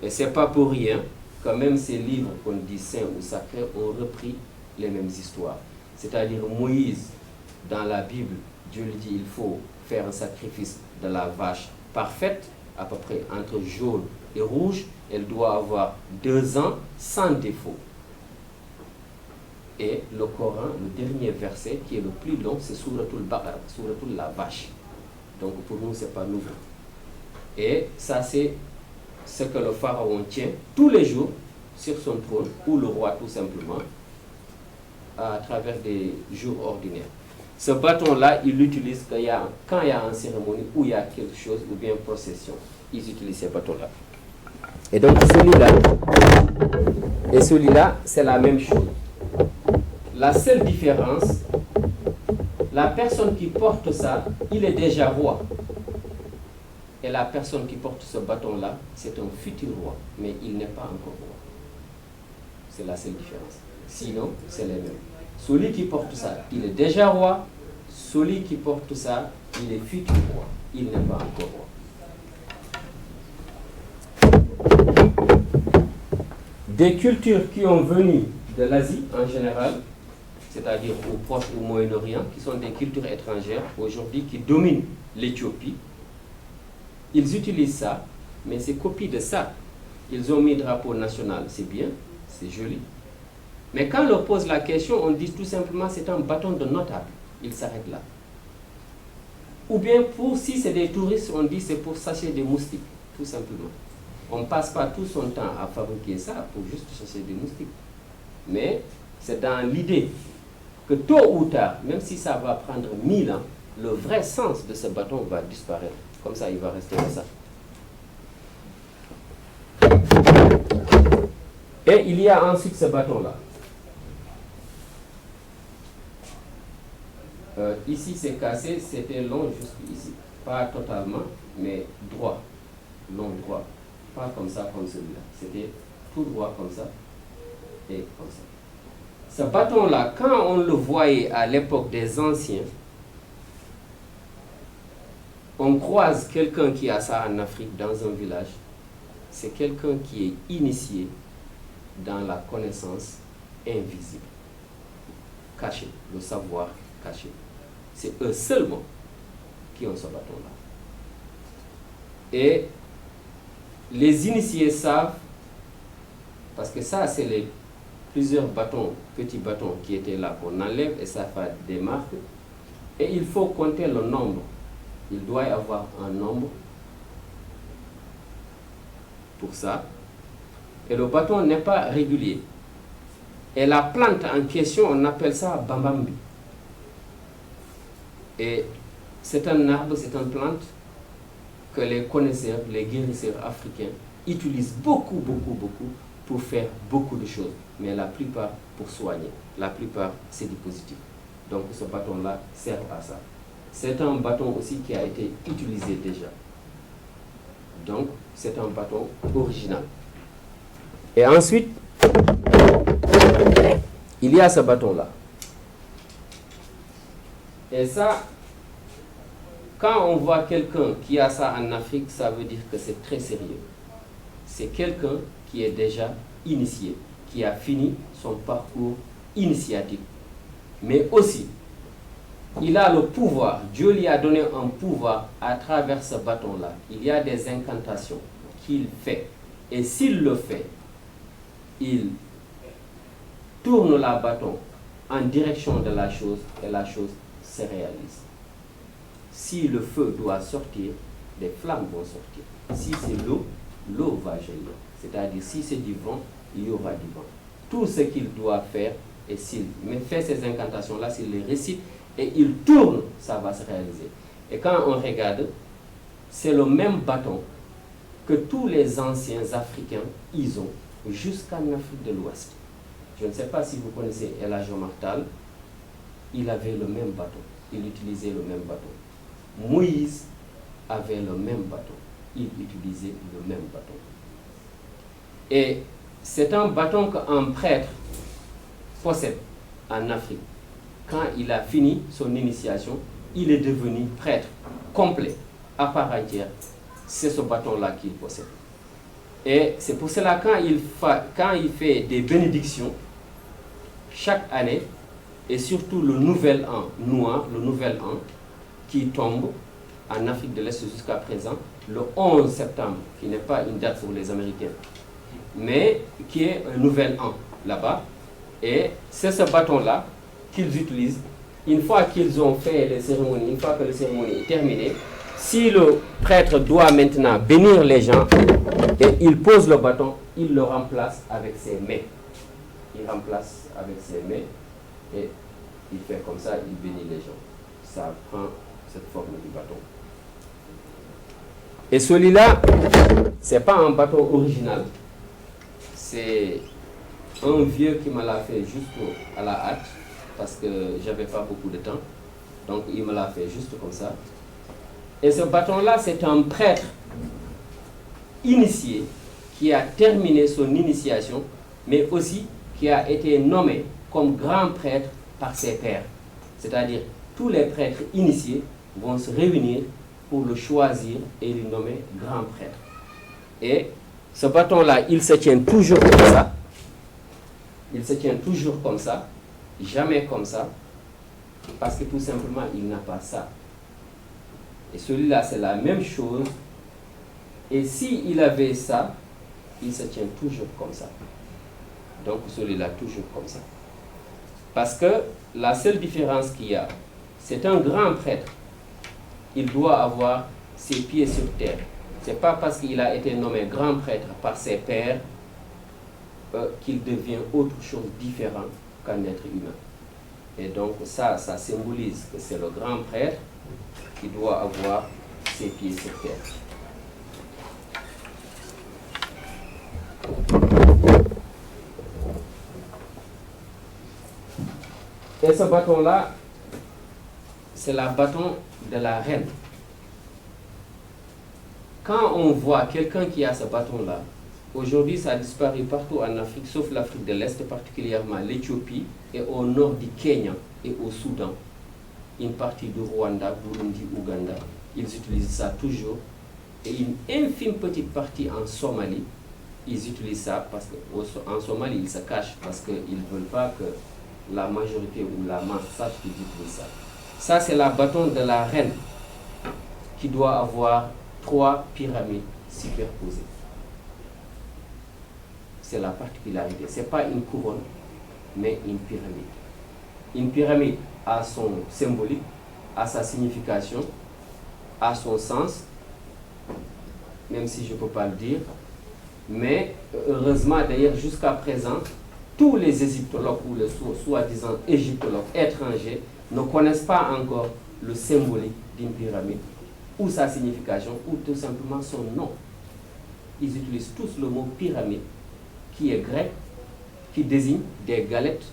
Et ce n'est pas pour rien que même ces livres qu'on dit saints ou sacrés ont repris les mêmes histoires. C'est-à-dire Moïse, dans la Bible, Dieu lui dit il faut faire un sacrifice de la vache parfaite, à peu près entre jaune et rouge. Elle doit avoir 2 ans sans défaut. Et le Coran, le dernier verset qui est le plus long, c'est Souratul Baqara, Souratul la vache. Donc pour nous, ce n'est pas nouveau. Et ça, c'est ce que le pharaon tient tous les jours sur son trône, ou le roi tout simplement, à travers des jours ordinaires. Ce bâton-là, il l'utilise quand il y a une cérémonie où il y a quelque chose, ou bien procession. Ils utilisent ces bâtons-là. Et donc celui-là, c'est la même chose. La seule différence, la personne qui porte ça, il est déjà roi. Et la personne qui porte ce bâton-là, c'est un futur roi, mais il n'est pas encore roi. C'est la seule différence. Sinon, c'est les mêmes. Celui qui porte ça, il est déjà roi. Celui qui porte ça, il est futur roi. Il n'est pas encore roi. Des cultures qui ont venu de l'Asie en général, c'est-à-dire au Proche ou au Moyen-Orient, qui sont des cultures étrangères aujourd'hui qui dominent l'Éthiopie, ils utilisent ça, mais c'est copie de ça. Ils ont mis drapeau national, c'est bien, c'est joli. Mais quand on leur pose la question, on dit tout simplement c'est un bâton de notable. Il s'arrête là. Ou bien si c'est des touristes, on dit c'est pour sacher des moustiques, tout simplement. On ne passe pas tout son temps à fabriquer ça pour juste chasser des moustiques. Mais c'est dans l'idée que tôt ou tard, même si ça va prendre 1000 ans, le vrai sens de ce bâton va disparaître. Comme ça, il va rester comme ça. Et il y a ensuite ce bâton-là. Ici, c'est cassé, c'était long jusqu'ici. Pas totalement, mais droit. Long droit. Pas comme ça, comme celui-là. C'était tout droit comme ça et comme ça. Ce bâton-là, quand on le voyait à l'époque des anciens, on croise quelqu'un qui a ça en Afrique, dans un village, c'est quelqu'un qui est initié dans la connaissance invisible, caché, le savoir caché. C'est eux seulement qui ont ce bâton-là. Et les initiés savent, parce que ça, c'est les plusieurs bâtons, petits bâtons qui étaient là, qu'on enlève et ça fait des marques. Et il faut compter le nombre. Il doit y avoir un nombre pour ça. Et le bâton n'est pas régulier. Et la plante en question, on appelle ça bambambi. Et c'est un arbre, c'est une plante que les connaisseurs, les guérisseurs africains utilisent beaucoup pour faire beaucoup de choses. Mais la plupart pour soigner. La plupart, c'est du positif. Donc ce bâton-là sert à ça. C'est un bâton aussi qui a été utilisé déjà. Donc, c'est un bâton original. Et ensuite, il y a ce bâton-là. Et ça, quand on voit quelqu'un qui a ça en Afrique, ça veut dire que c'est très sérieux. C'est quelqu'un qui est déjà initié, qui a fini son parcours initiatique. Mais aussi, il a le pouvoir, Dieu lui a donné un pouvoir à travers ce bâton-là. Il y a des incantations qu'il fait. Et s'il le fait, il tourne la bâton en direction de la chose et la chose se réalise. Si le feu doit sortir, les flammes vont sortir. Si c'est l'eau, l'eau va jaillir. C'est-à-dire, si c'est du vent, il y aura du vent. Tout ce qu'il doit faire, et s'il fait ces incantations-là, s'il les récite, et il tourne, ça va se réaliser. Et quand on regarde, c'est le même bâton que tous les anciens Africains, ils ont, jusqu'en Afrique de l'Ouest. Je ne sais pas si vous connaissez El Hadj Omar Tall, il avait le même bâton, il utilisait le même bâton. Moïse avait le même bâton, il utilisait le même bâton. Et c'est un bâton qu'un prêtre possède en Afrique. Quand il a fini son initiation, il est devenu prêtre complet, à part entière. C'est ce bâton-là qu'il possède. Et c'est pour cela quand il fait des bénédictions, chaque année, et surtout le nouvel an noir, le nouvel an, qui tombe en Afrique de l'Est jusqu'à présent, le 11 septembre, qui n'est pas une date pour les Américains, mais qui est un nouvel an là-bas. Et c'est ce bâton-là qu'ils utilisent. Une fois qu'ils ont fait les cérémonies, une fois que la cérémonie est terminée, si le prêtre doit maintenant bénir les gens, et il pose le bâton, il le remplace avec ses mains. Il remplace avec ses mains et il fait comme ça, il bénit les gens. Ça prend cette forme du bâton. Et celui-là, c'est pas un bâton original. C'est un vieux qui me l'a fait juste à la hâte, parce que j'avais pas beaucoup de temps. Donc il me l'a fait juste comme ça. Et ce bâton-là, c'est un prêtre initié qui a terminé son initiation, mais aussi qui a été nommé comme grand prêtre par ses pairs. C'est-à-dire, tous les prêtres initiés vont se réunir pour le choisir et le nommer grand prêtre. Et ce bâton-là, il se tient toujours comme ça. Il se tient toujours comme ça, jamais comme ça, parce que tout simplement, il n'a pas ça. Et celui-là, c'est la même chose. Et s'il avait ça, il se tient toujours comme ça. Donc celui-là, toujours comme ça. Parce que la seule différence qu'il y a, c'est un grand prêtre. Il doit avoir ses pieds sur terre. Ce n'est pas parce qu'il a été nommé grand prêtre par ses pairs qu'il devient autre chose différent qu'un être humain. Et donc ça symbolise que c'est le grand prêtre qui doit avoir ses pieds sur terre. Et ce bâton-là, c'est le bâton de la reine. Quand on voit quelqu'un qui a ce bâton-là, aujourd'hui ça a disparu partout en Afrique, sauf l'Afrique de l'Est, particulièrement l'Éthiopie, et au nord du Kenya et au Soudan, une partie du Rwanda, Burundi, Ouganda, ils utilisent ça toujours. Et une infime petite partie en Somalie, ils utilisent ça parce qu'en Somalie, ils se cachent parce qu'ils ne veulent pas que la majorité ou la masse sache qu'ils utilisent ça. Ça, c'est le bâton de la reine qui doit avoir 3 pyramides superposées. C'est la particularité. Ce n'est pas une couronne, mais une pyramide. Une pyramide a son symbolique, a sa signification, a son sens, même si je ne peux pas le dire. Mais heureusement, d'ailleurs, jusqu'à présent, tous les égyptologues ou les soi-disant égyptologues étrangers ne connaissent pas encore le symbolique d'une pyramide, ou sa signification, ou tout simplement son nom. Ils utilisent tous le mot pyramide, qui est grec, qui désigne des galettes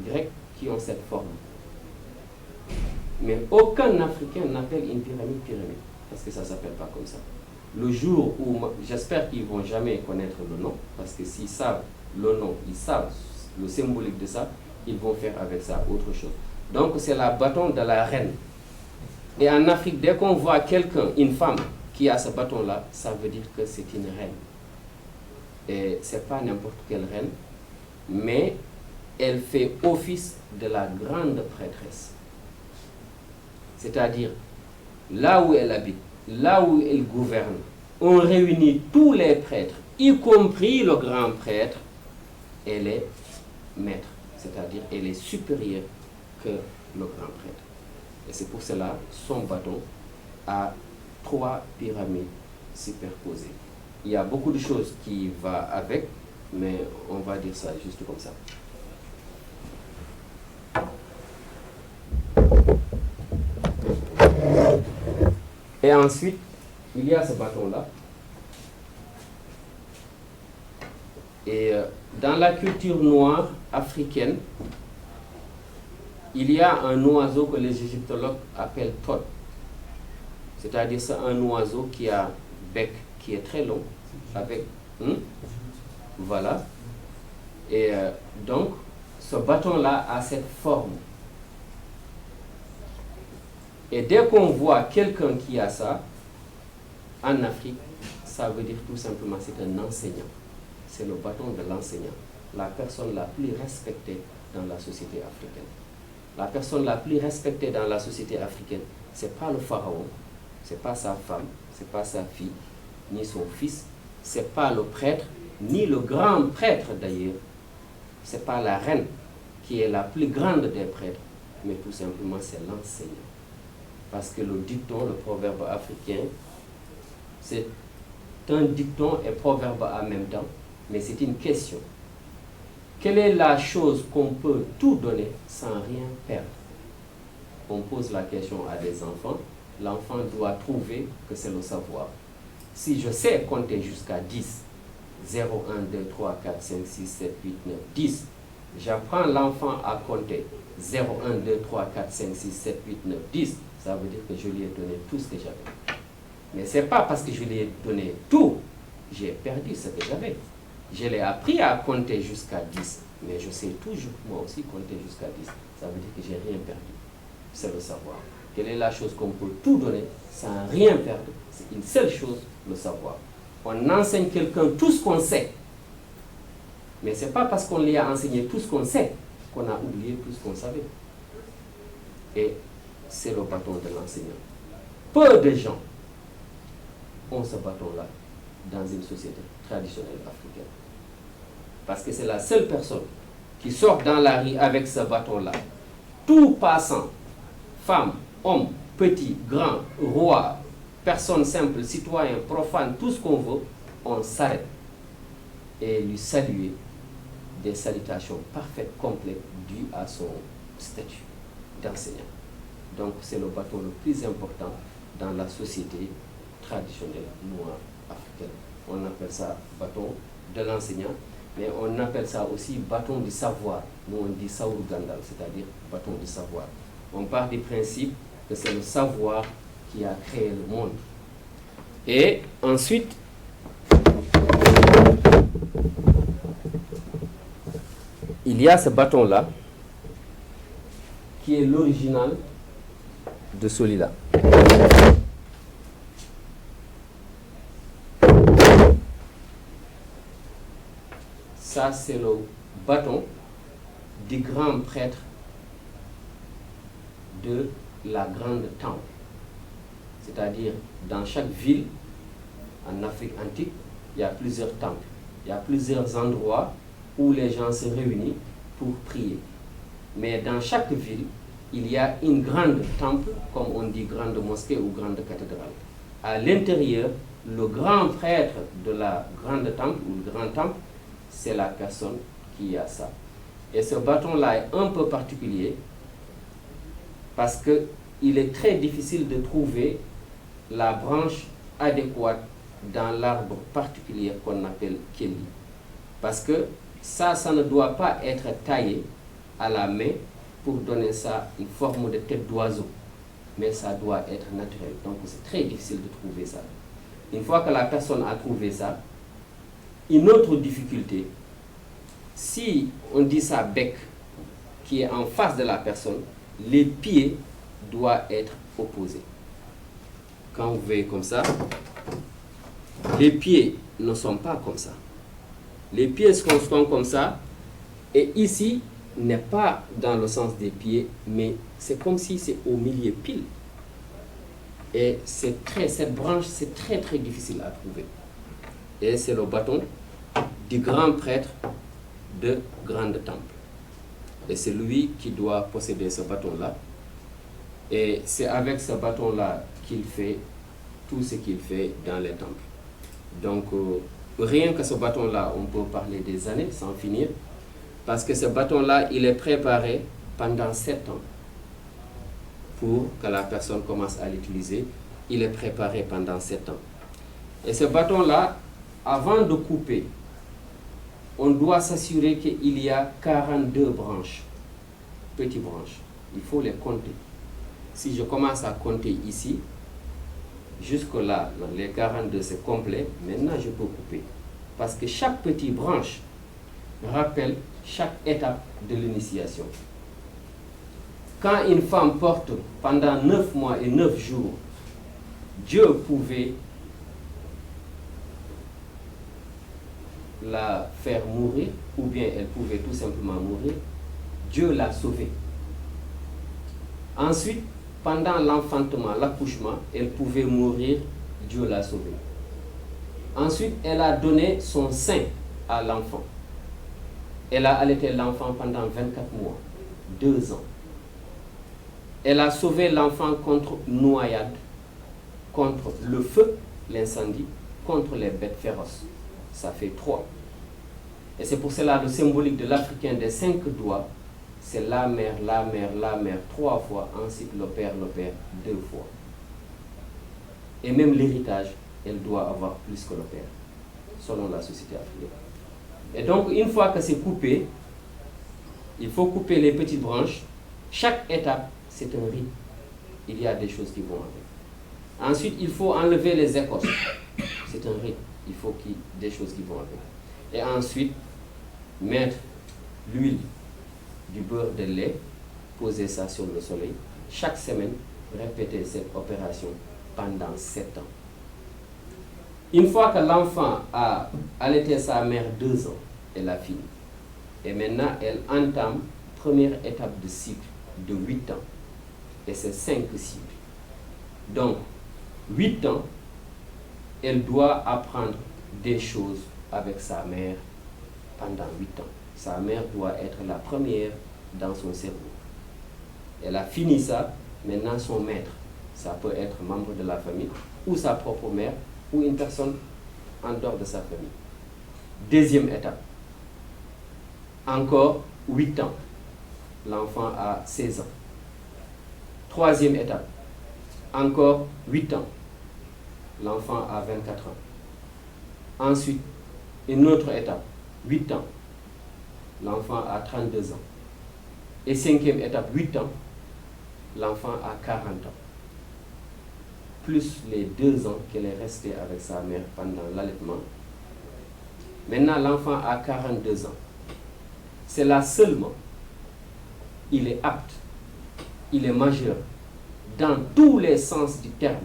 grecques qui ont cette forme. Mais aucun Africain n'appelle une pyramide pyramide, parce que ça ne s'appelle pas comme ça. Le jour où, j'espère qu'ils ne vont jamais connaître le nom, parce que s'ils savent le nom, ils savent le symbolique de ça, ils vont faire avec ça autre chose. Donc c'est la bâton de la reine. Et en Afrique, dès qu'on voit quelqu'un, une femme, qui a ce bâton-là, ça veut dire que c'est une reine. Et ce n'est pas n'importe quelle reine, mais elle fait office de la grande prêtresse. C'est-à-dire, là où elle habite, là où elle gouverne, on réunit tous les prêtres, y compris le grand prêtre, elle est maître, c'est-à-dire elle est supérieure que le grand prêtre. Et c'est pour cela son bâton a 3 pyramides superposées. Il y a beaucoup de choses qui vont avec, mais on va dire ça juste comme ça. Et ensuite, il y a ce bâton-là. Et dans la culture noire africaine, il y a un oiseau que les égyptologues appellent Thoth. C'est-à-dire c'est un oiseau qui a un bec qui est très long, avec... voilà. Et donc, ce bâton-là a cette forme. Et dès qu'on voit quelqu'un qui a ça, en Afrique, ça veut dire tout simplement c'est un enseignant. C'est le bâton de l'enseignant. La personne la plus respectée dans la société africaine. La personne la plus respectée dans la société africaine, ce n'est pas le pharaon, ce n'est pas sa femme, ce n'est pas sa fille, ni son fils, ce n'est pas le prêtre, ni le grand prêtre d'ailleurs. Ce n'est pas la reine qui est la plus grande des prêtres, mais tout simplement c'est l'enseignant. Parce que le dicton, le proverbe africain, c'est un dicton et proverbe en même temps, mais c'est une question. Quelle est la chose qu'on peut tout donner sans rien perdre? On pose la question à des enfants, l'enfant doit trouver que c'est le savoir. Si je sais compter jusqu'à 10, 0, 1, 2, 3, 4, 5, 6, 7, 8, 9, 10, j'apprends l'enfant à compter 0, 1, 2, 3, 4, 5, 6, 7, 8, 9, 10, ça veut dire que je lui ai donné tout ce que j'avais. Mais ce n'est pas parce que je lui ai donné tout, j'ai perdu ce que j'avais. Je l'ai appris à compter jusqu'à 10, mais je sais toujours, moi aussi, compter jusqu'à 10. Ça veut dire que je n'ai rien perdu. C'est le savoir. Quelle est la chose qu'on peut tout donner sans rien perdre? C'est une seule chose, le savoir. On enseigne quelqu'un tout ce qu'on sait. Mais ce n'est pas parce qu'on lui a enseigné tout ce qu'on sait qu'on a oublié tout ce qu'on savait. Et c'est le bâton de l'enseignant. Peu de gens ont ce bâton-là dans une société traditionnelle africaine. Parce que c'est la seule personne qui sort dans la rue avec ce bâton-là. Tout passant, femme, homme, petit, grand, roi, personne simple, citoyen, profane, tout ce qu'on veut, on s'arrête et lui saluer des salutations parfaites, complètes, dues à son statut d'enseignant. Donc c'est le bâton le plus important dans la société traditionnelle noire africaine. On appelle ça bâton de l'enseignant, mais on appelle ça aussi bâton du savoir. Nous on dit Saour Gandal, c'est-à-dire bâton du savoir. On part du principe que c'est le savoir qui a créé le monde. Et ensuite, il y a ce bâton-là qui est l'original de celui-là. Ça, c'est le bâton du grand prêtre de la grande temple. C'est-à-dire, dans chaque ville en Afrique antique, il y a plusieurs temples. Il y a plusieurs endroits où les gens se réunissent pour prier. Mais dans chaque ville, il y a une grande temple, comme on dit grande mosquée ou grande cathédrale. À l'intérieur, le grand prêtre de la grande temple ou le grand temple, c'est la personne qui a ça. Et ce bâton-là est un peu particulier parce qu'il est très difficile de trouver la branche adéquate dans l'arbre particulier qu'on appelle Kelly. Parce que ça ne doit pas être taillé à la main pour donner ça une forme de tête d'oiseau. Mais ça doit être naturel. Donc c'est très difficile de trouver ça. Une fois que la personne a trouvé ça, une autre difficulté, si on dit ça bec, qui est en face de la personne, les pieds doivent être opposés. Quand vous voyez comme ça, les pieds ne sont pas comme ça. Les pieds sont comme ça, et ici n'est pas dans le sens des pieds, mais c'est comme si c'est au milieu pile. Et cette branche, c'est très très difficile à trouver. Et c'est le bâton du grand prêtre de grande temple. Et c'est lui qui doit posséder ce bâton-là. Et c'est avec ce bâton-là qu'il fait tout ce qu'il fait dans les temples. Donc, rien que ce bâton-là, on peut parler des années sans finir. Parce que ce bâton-là, il est préparé pendant 7 ans pour que la personne commence à l'utiliser. Il est préparé pendant 7 ans. Et ce bâton-là, avant de couper, on doit s'assurer qu'il y a 42 branches, petites branches. Il faut les compter. Si je commence à compter ici, jusque-là, les 42 c'est complet, maintenant je peux couper. Parce que chaque petite branche rappelle chaque étape de l'initiation. Quand une femme porte pendant 9 mois et 9 jours, Dieu pouvait la faire mourir, ou bien elle pouvait tout simplement mourir. Dieu l'a sauvée. Ensuite, pendant l'enfantement, l'accouchement, elle pouvait mourir, Dieu l'a sauvée. Ensuite, elle a donné son sein à l'enfant. Elle a allaité l'enfant pendant 24 mois, 2 ans. Elle a sauvé l'enfant contre noyade, contre le feu, l'incendie, contre les bêtes féroces. Ça fait 3. Et c'est pour cela le symbolique de l'Africain des 5 doigts, c'est la mère, la mère, la mère 3 fois, ensuite le père 2 fois. Et même l'héritage, elle doit avoir plus que le père, selon la société africaine. Et donc, une fois que c'est coupé, il faut couper les petites branches. Chaque étape, c'est un rite. Il y a des choses qui vont avec. Ensuite, il faut enlever les écorces. C'est un rite. Il faut qu'il y ait des choses qui vont avec. Et ensuite, mettre l'huile, du beurre de lait, poser ça sur le soleil. Chaque semaine, répéter cette opération pendant 7 ans. Une fois que l'enfant a allaité sa mère 2 ans, elle a fini. Et maintenant, elle entame première étape de cycle de 8 ans. Et c'est 5 cycles. Donc, 8 ans, elle doit apprendre des choses avec sa mère pendant 8 ans. Sa mère doit être la première dans son cerveau. Elle a fini ça, maintenant son maître. Ça peut être membre de la famille, ou sa propre mère, ou une personne en dehors de sa famille. Deuxième étape, encore 8 ans, l'enfant a 16 ans. Troisième étape, encore 8 ans, l'enfant a 24 ans. Ensuite, une autre étape, 8 ans, l'enfant a 32 ans. Et cinquième étape, 8 ans, l'enfant a 40 ans. Plus les 2 ans qu'elle est restée avec sa mère pendant l'allaitement. Maintenant, l'enfant a 42 ans. C'est là seulement, il est apte, il est majeur, dans tous les sens du terme.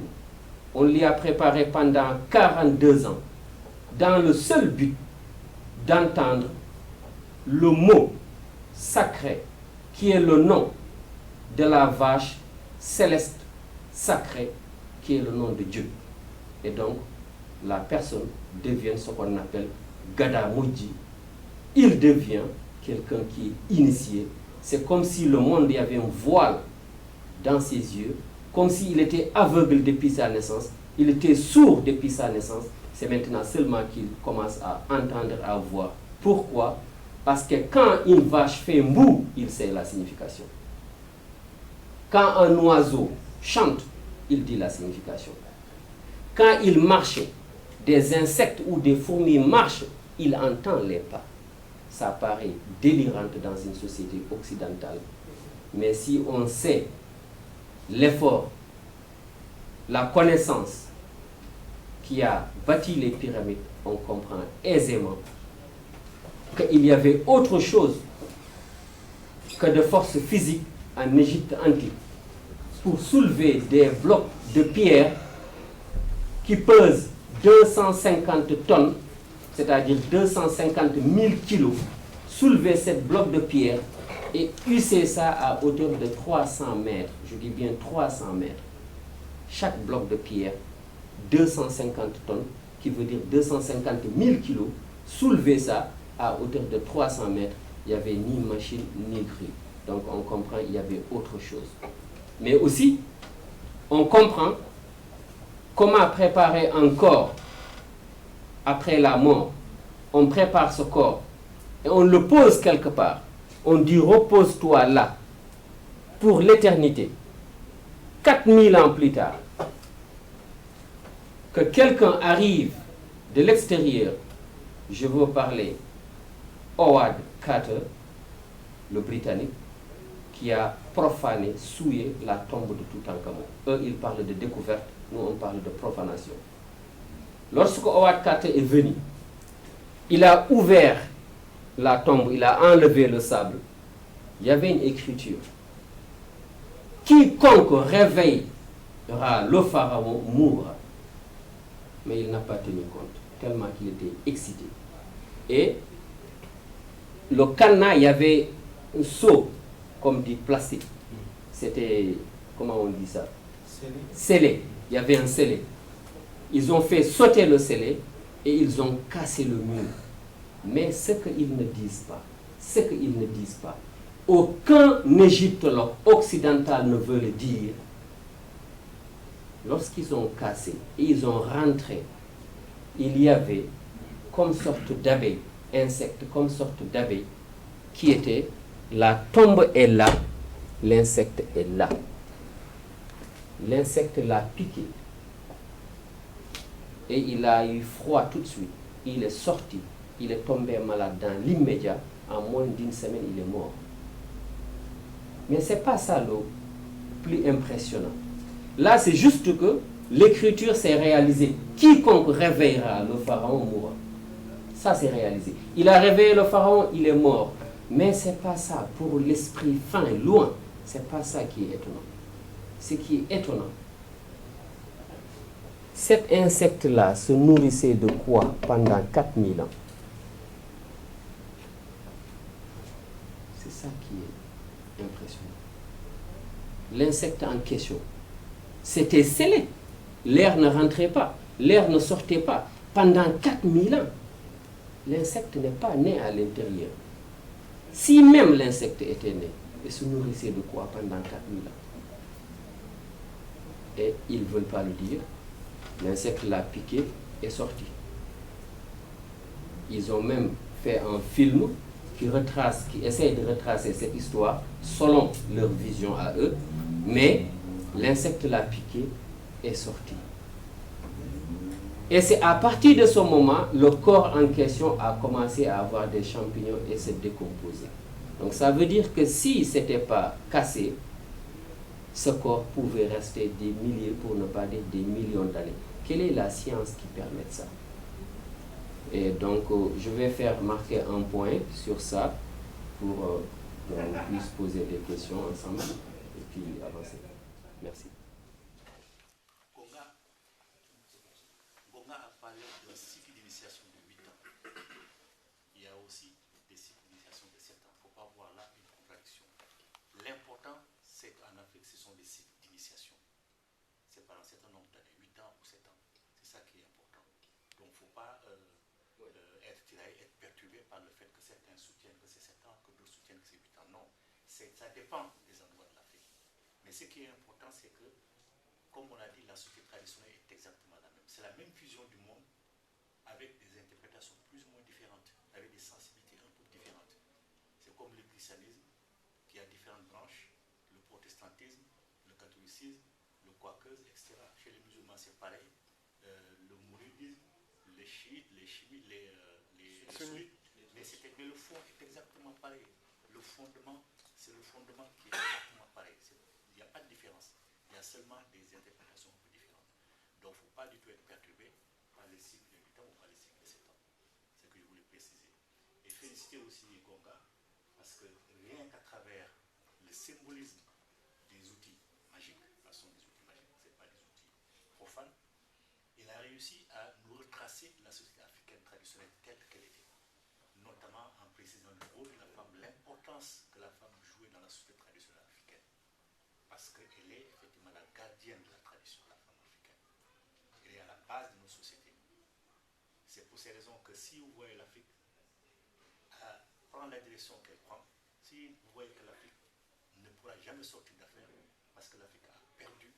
On l'y a préparé pendant 42 ans, dans le seul but d'entendre le mot sacré, qui est le nom de la vache céleste sacrée, qui est le nom de Dieu. Et donc, la personne devient ce qu'on appelle Gada Moji. Il devient quelqu'un qui est initié. C'est comme si le monde y avait un voile dans ses yeux, comme s'il était aveugle depuis sa naissance, il était sourd depuis sa naissance. C'est maintenant seulement qu'il commence à entendre, à voir. Pourquoi? Parce que quand une vache fait mou, il sait la signification. Quand un oiseau chante, il dit la signification. Quand il marche, des insectes ou des fourmis marchent, il entend les pas. Ça paraît délirant dans une société occidentale. Mais si on sait l'effort, la connaissance qui a bâti les pyramides, on comprend aisément qu'il y avait autre chose que de force physique en Égypte antique pour soulever des blocs de pierre qui pesent 250 tonnes, c'est-à-dire 250 000 kilos, soulever ces blocs de pierre et hisser ça à hauteur de 300 mètres. Je dis bien 300 mètres. Chaque bloc de pierre, 250 tonnes, qui veut dire 250 000 kilos, soulever ça à hauteur de 300 mètres. Il n'y avait ni machine ni grue. Donc on comprend qu'il y avait autre chose. Mais aussi, on comprend comment préparer un corps après la mort. On prépare ce corps et on le pose quelque part. On dit repose-toi là pour l'éternité. 4000 ans plus tard, que quelqu'un arrive de l'extérieur, je veux parler Howard Carter, le Britannique, qui a profané, souillé la tombe de Toutankhamon. Eux, ils parlent de découverte, nous, on parle de profanation. Lorsque Howard Carter est venu, il a ouvert la tombe, il a enlevé le sable. Il y avait une écriture. Quiconque réveillera le pharaon mourra. Mais il n'a pas tenu compte, tellement qu'il était excité. Et le cadenas, il y avait un seau, comme dit plastique. C'était, comment on dit ça? Scellé. Il y avait un scellé. Ils ont fait sauter le scellé et ils ont cassé le mur. Mais ce qu'ils ne disent pas, aucun égyptologue occidental ne veut le dire. Lorsqu'ils ont cassé et ils ont rentré, il y avait comme sorte d'abeille, insecte comme sorte d'abeille, qui était, la tombe est là, l'insecte est là. L'insecte l'a piqué. Et il a eu froid tout de suite. Il est sorti. Il est tombé malade dans l'immédiat. En moins d'une semaine, il est mort. Mais ce n'est pas ça le plus impressionnant. Là, c'est juste que l'écriture s'est réalisée. Quiconque réveillera le pharaon mourra. Ça, c'est réalisé. Il a réveillé le pharaon, il est mort. Mais ce n'est pas ça. Pour l'esprit fin, loin, ce n'est pas ça qui est étonnant. Ce qui est étonnant, cet insecte-là se nourrissait de quoi pendant 4000 ans? C'est ça qui est impressionnant. L'insecte en question, c'était scellé. L'air ne rentrait pas, l'air ne sortait pas. Pendant 4000 ans, l'insecte n'est pas né à l'intérieur. Si même l'insecte était né, il se nourrissait de quoi pendant 4000 ans? Et ils ne veulent pas le dire. L'insecte l'a piqué et sorti. Ils ont même fait un film qui essaie de retracer cette histoire selon leur vision à eux, mais l'insecte l'a piqué et sorti. Et c'est à partir de ce moment, le corps en question a commencé à avoir des champignons et se décomposer. Donc ça veut dire que si ce n'était pas cassé, ce corps pouvait rester des milliers, pour ne pas dire des millions d'années. Quelle est la science qui permet ça? Et donc, je vais faire marquer un point sur ça pour qu'on puisse poser des questions ensemble et puis avancer. Merci. Gonga a parlé d'un cycle d'initiation de 8 ans. Il y a aussi des cycles d'initiation de 7 ans. Il ne faut pas voir là une contradiction. L'important, c'est qu'en Afrique, ce sont des cycles d'initiation. C'est par un certain nombre d'années, 8 ans ou 7 ans. C'est ça qui est important. Donc, il ne faut pas être tiraillé, être perturbé par le fait que certains soutiennent que c'est 7 ans, que d'autres soutiennent que c'est 8 ans. Non, ça dépend des endroits de l'Afrique. Mais ce qui est important, c'est que, comme on a dit, la société traditionnelle est exactement la même. C'est la même fusion du monde avec des interprétations plus ou moins différentes, avec des sensibilités un peu différentes. C'est comme le christianisme qui a différentes branches, le protestantisme, le catholicisme, le quakeuse, etc. Chez les musulmans, c'est pareil. Le mouridisme, les chiites, les chiites, les sunnites. Mais le fond est exactement pareil. Le fondement, c'est le fondement qui est exactement pareil. Il n'y a pas de différence. Il y a seulement des interprétations un peu différentes. Donc, il ne faut pas du tout être perturbé par les cycles de 8 ans ou par les cycles de 7 ans. C'est ce que je voulais préciser. Et féliciter aussi Gonga, parce que rien qu'à travers le symbolisme des outils magiques, ce sont des outils magiques, ce n'est pas des outils profanes, il a réussi à nous retracer la société africaine traditionnelle telle qu'elle était, notamment en précisant le rôle de la femme, l'importance que la femme jouait dans la société traditionnelle africaine, parce qu'elle est effectivement la gardienne de la tradition de la femme africaine. Elle est à la base de nos sociétés. C'est pour ces raisons que si vous voyez l'Afrique prendre la direction qu'elle prend, si vous voyez que l'Afrique ne pourra jamais sortir d'affaires, parce que l'Afrique a perdu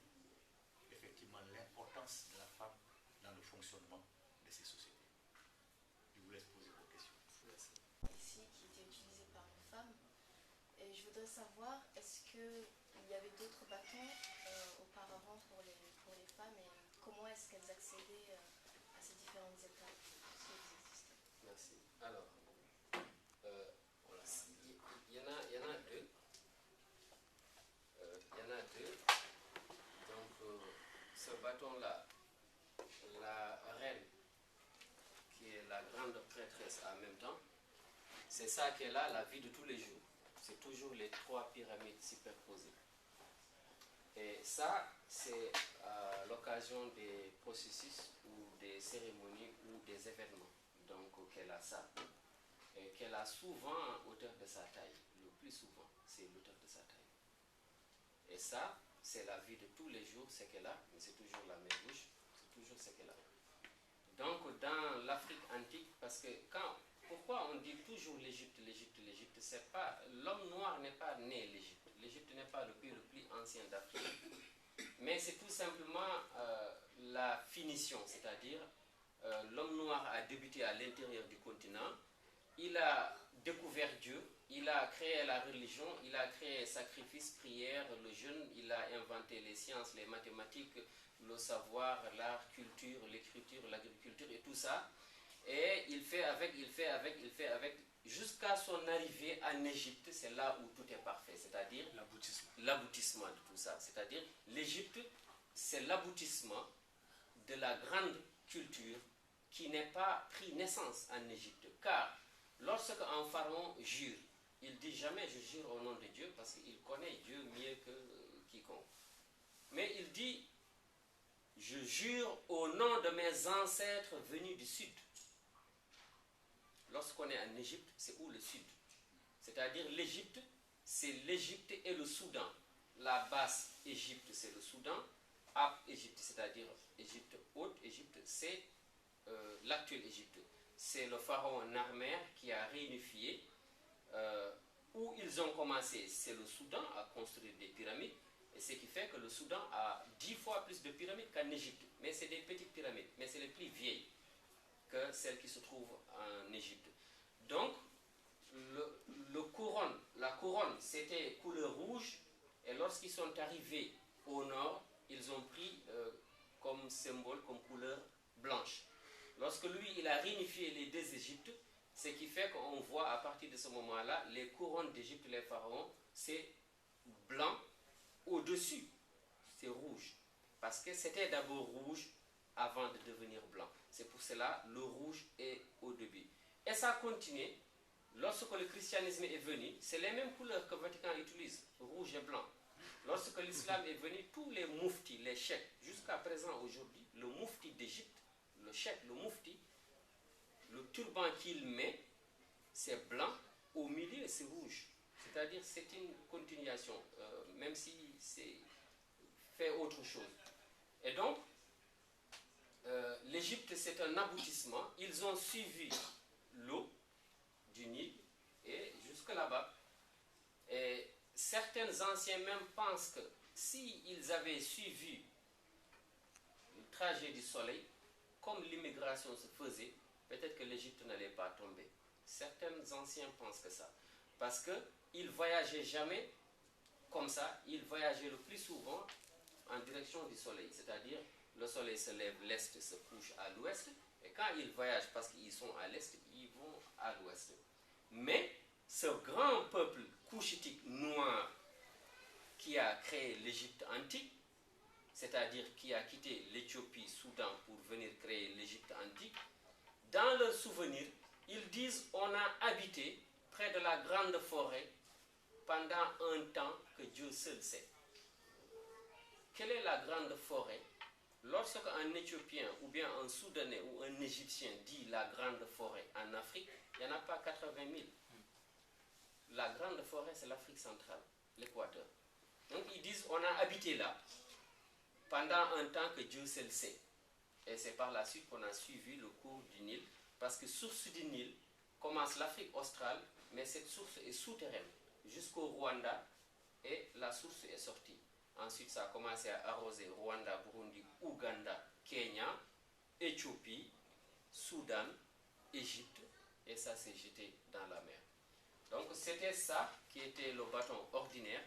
effectivement l'importance de la femme dans le fonctionnement de ces sociétés. Je vous laisse poser vos questions. Ici, qui était utilisé par une femme. Et je voudrais savoir, est-ce qu'il y avait d'autres bâtons auparavant pour les femmes et comment est-ce qu'elles accédaient à ces différentes étapes? Merci. Alors, voilà. Il y en a deux. Donc, ce bâton-là, la reine, qui est la grande prêtresse en même temps, c'est ça qui est là, la vie de tous les jours. C'est toujours les 3 pyramides superposées. Et ça, c'est à l'occasion des processus ou des cérémonies ou des événements. Donc, qu'elle a ça. Et qu'elle a souvent à hauteur de sa taille. Le plus souvent, c'est l'auteur de sa taille. Et ça, c'est la vie de tous les jours, ce qu'elle a, mais c'est toujours la même bouche, c'est toujours ce qu'elle a. Donc, dans l'Afrique antique, parce que pourquoi on dit toujours l'Égypte, c'est pas, l'homme noir n'est pas né l'Égypte. L'Égypte n'est pas le pays le plus ancien d'Afrique. Mais c'est tout simplement la finition, c'est-à-dire l'homme noir a débuté à l'intérieur du continent, il a découvert Dieu, il a créé la religion, il a créé sacrifice, prière, le jeûne, il a inventé les sciences, les mathématiques, le savoir, l'art, culture, l'écriture, l'agriculture et tout ça. Et il fait avec, jusqu'à son arrivée en Égypte, c'est là où tout est parfait, c'est-à-dire l'aboutissement de tout ça. C'est-à-dire l'Égypte, c'est l'aboutissement de la grande culture qui n'est pas pris naissance en Égypte. Car lorsque un pharaon jure, il dit jamais je jure au nom de Dieu parce qu'il connaît Dieu mieux que quiconque. Mais il dit je jure au nom de mes ancêtres venus du sud. Lorsqu'on est en Égypte, c'est où le sud? C'est-à-dire l'Égypte, c'est l'Égypte et le Soudan. La basse Égypte, c'est le Soudan. Ab Égypte, c'est-à-dire Égypte haute, Égypte, c'est l'actuelle Égypte. C'est le pharaon Narmer qui a réunifié. Où ils ont commencé, c'est le Soudan à construire des pyramides. Et ce qui fait que le Soudan a 10 fois plus de pyramides qu'en Égypte. Mais c'est des petites pyramides, mais c'est les plus vieilles que celles qui se trouvent en Égypte. Donc, la couronne, c'était couleur rouge, et lorsqu'ils sont arrivés au nord, ils ont pris comme symbole, comme couleur blanche. Lorsque lui, il a réunifié les deux Égyptes, ce qui fait qu'on voit à partir de ce moment-là, les couronnes d'Égypte, les pharaons, c'est blanc, au-dessus, c'est rouge. Parce que c'était d'abord rouge avant de devenir blanc. C'est pour cela le rouge est au début. Et ça a continué. Lorsque le christianisme est venu, c'est les mêmes couleurs que le Vatican utilise, rouge et blanc. Lorsque l'islam est venu, tous les mouftis, les cheikhs, jusqu'à présent aujourd'hui, le moufti d'Égypte, le cheikh, le moufti, le turban qu'il met, c'est blanc, au milieu c'est rouge. C'est-à-dire c'est une continuation, même si c'est fait autre chose. Et donc, l'Égypte c'est un aboutissement. Ils ont suivi l'eau du Nil et jusque là-bas. Et certains anciens même pensent que s'ils avaient suivi le trajet du soleil, comme l'immigration se faisait, peut-être que l'Égypte n'allait pas tomber. Certains anciens pensent que ça. Parce qu'ils ne voyageaient jamais comme ça, ils voyageaient le plus souvent en direction du soleil. C'est-à-dire, le soleil se lève, l'est se couche à l'ouest, et quand ils voyagent parce qu'ils sont à l'est, ils vont à l'ouest. Mais ce grand peuple couchitique noir qui a créé l'Égypte antique, c'est-à-dire qui a quitté l'Éthiopie, Soudan pour venir créer l'Égypte antique, dans leur souvenir, ils disent on a habité près de la grande forêt pendant un temps que Dieu seul sait. Quelle est la grande forêt? Lorsqu'un Éthiopien ou bien un Soudanais ou un Égyptien dit la grande forêt en Afrique, il n'y en a pas 80 000. La grande forêt, c'est l'Afrique centrale, l'Équateur. Donc ils disent on a habité là pendant un temps que Dieu seul sait. Et c'est par la suite qu'on a suivi le cours du Nil, parce que source du Nil commence l'Afrique australe, mais cette source est souterraine jusqu'au Rwanda et la source est sortie. Ensuite, ça a commencé à arroser Rwanda, Burundi, Ouganda, Kenya, Éthiopie, Soudan, Égypte, et ça s'est jeté dans la mer. Donc c'était ça qui était le bâton ordinaire,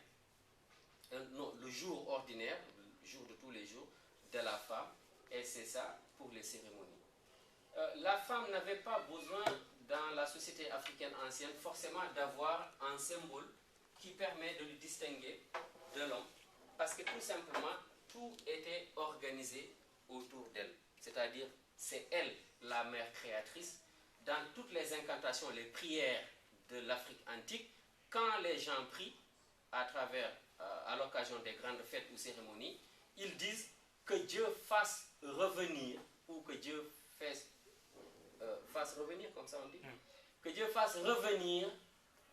non, le jour ordinaire, le jour de tous les jours de la femme, et c'est ça pour les cérémonies. La femme n'avait pas besoin dans la société africaine ancienne forcément d'avoir un symbole qui permet de le distinguer de l'homme, parce que tout simplement tout était organisé autour d'elle, c'est-à-dire c'est elle la mère créatrice. Dans toutes les incantations, les prières de l'Afrique antique, quand les gens prient à l'occasion des grandes fêtes ou cérémonies, ils disent que Dieu fasse revenir, ou que Dieu fasse revenir, comme ça on dit, que Dieu fasse revenir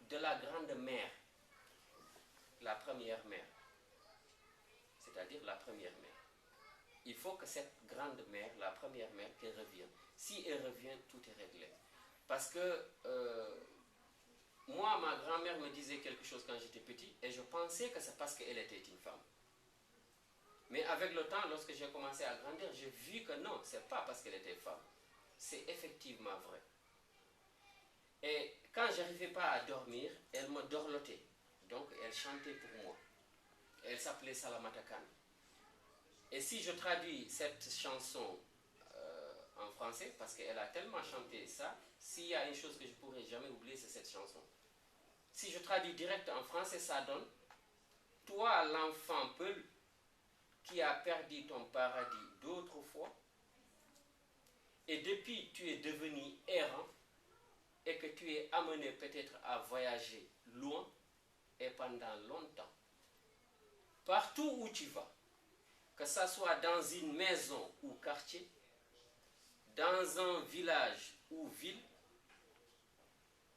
de la grande mère, la première mère, c'est-à-dire la première mère. Il faut que cette grande mère, la première mère, qu'elle revienne. Si elle revient, tout est réglé. Parce que moi, ma grand-mère me disait quelque chose quand j'étais petit, et je pensais que c'est parce qu'elle était une femme. Mais avec le temps, lorsque j'ai commencé à grandir, j'ai vu que non, c'est pas parce qu'elle était femme. C'est effectivement vrai. Et quand je n'arrivais pas à dormir, elle me dorlotait. Donc elle chantait pour moi. Elle s'appelait Salamata Khan. Et si je traduis cette chanson en français, parce qu'elle a tellement chanté ça, s'il y a une chose que je ne pourrai jamais oublier, c'est cette chanson. Si je traduis direct en français, ça donne « Toi, l'enfant Peul, qui a perdu ton paradis d'autres fois, et depuis tu es devenu errant, et que tu es amené peut-être à voyager loin et pendant longtemps. Partout où tu vas, que ce soit dans une maison ou quartier, dans un village ou ville,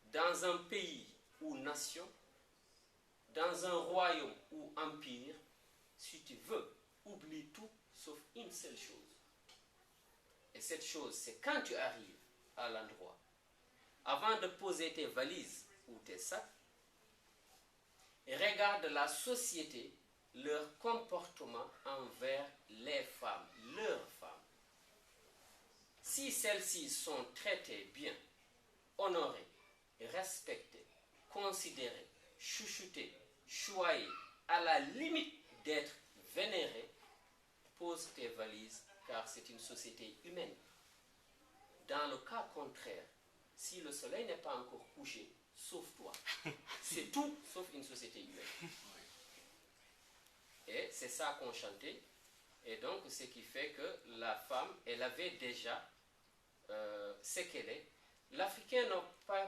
dans un pays ou nation, dans un royaume ou empire, si tu veux, oublie tout sauf une seule chose. Et cette chose, c'est quand tu arrives à l'endroit, avant de poser tes valises ou tes sacs, regarde la société leur comportement envers les femmes, leurs femmes. Si celles-ci sont traitées bien, honorées, respectées, considérées, chouchoutées, choyées, à la limite d'être vénérées, pose tes valises car c'est une société humaine. Dans le cas contraire, si le soleil n'est pas encore couché, sauve-toi. C'est tout sauf une société humaine. Et c'est ça qu'on chantait. Et donc, ce qui fait que la femme, elle avait déjà ce qu'elle est. L'Africain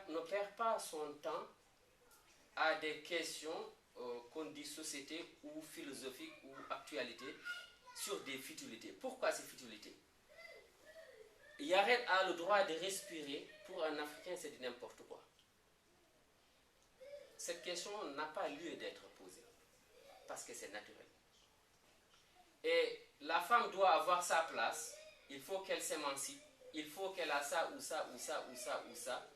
ne perd pas son temps à des questions qu'on dit société ou philosophique ou actualité sur des futilités. Pourquoi ces futilités? Yared a le droit de respirer. Pour un Africain, c'est n'importe quoi. Cette question n'a pas lieu d'être posée parce que c'est naturel. Et la femme doit avoir sa place. Il faut qu'elle s'émancipe. Il faut qu'elle a ça ou ça ou ça ou ça ou ça.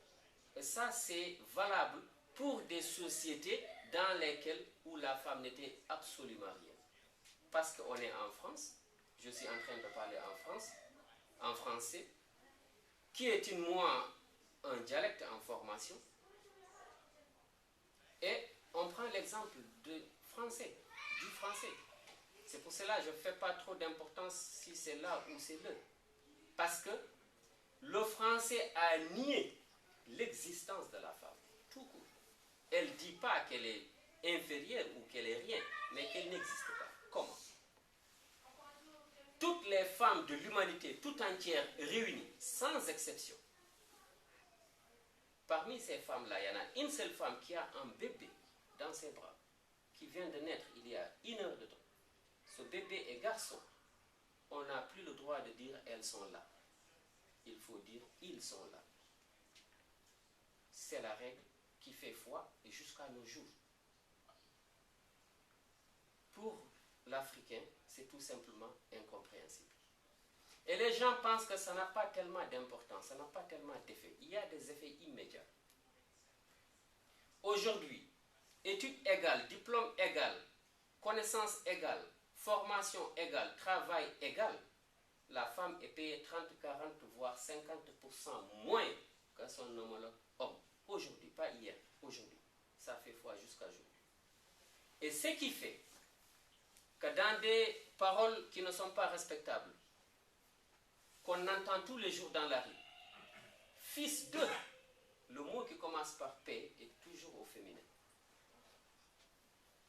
Et ça, c'est valable pour des sociétés dans lesquelles où la femme n'était absolument rien. Parce qu'on est en France, je suis en train de parler en France, en français, qui est un dialecte en formation. Et on prend l'exemple du français. C'est pour cela que je ne fais pas trop d'importance si c'est là ou c'est là. Parce que le français a nié l'existence de la femme, tout court. Elle ne dit pas qu'elle est inférieure ou qu'elle est rien, mais qu'elle n'existe pas. Comment? Toutes les femmes de l'humanité tout entière réunies, sans exception. Parmi ces femmes-là, il y en a une seule femme qui a un bébé dans ses bras, qui vient de naître il y a 1 heure de temps. Ce bébé est garçon. On n'a plus le droit de dire « elles sont là ». Il faut dire « ils sont là ». C'est la règle qui fait foi et jusqu'à nos jours. Pour l'Africain, c'est tout simplement incompréhensible. Et les gens pensent que ça n'a pas tellement d'importance, ça n'a pas tellement d'effet. Il y a des effets immédiats. Aujourd'hui, études égales, diplôme égal, connaissance égale, formation égale, travail égal, la femme est payée 30, 40, voire 50% moins que son homologue homme. Aujourd'hui, pas hier, aujourd'hui. Ça fait foi jusqu'à aujourd'hui. Et ce qui fait que dans des paroles qui ne sont pas respectables, qu'on entend tous les jours dans la rue, fils de, le mot qui commence par P est toujours au féminin.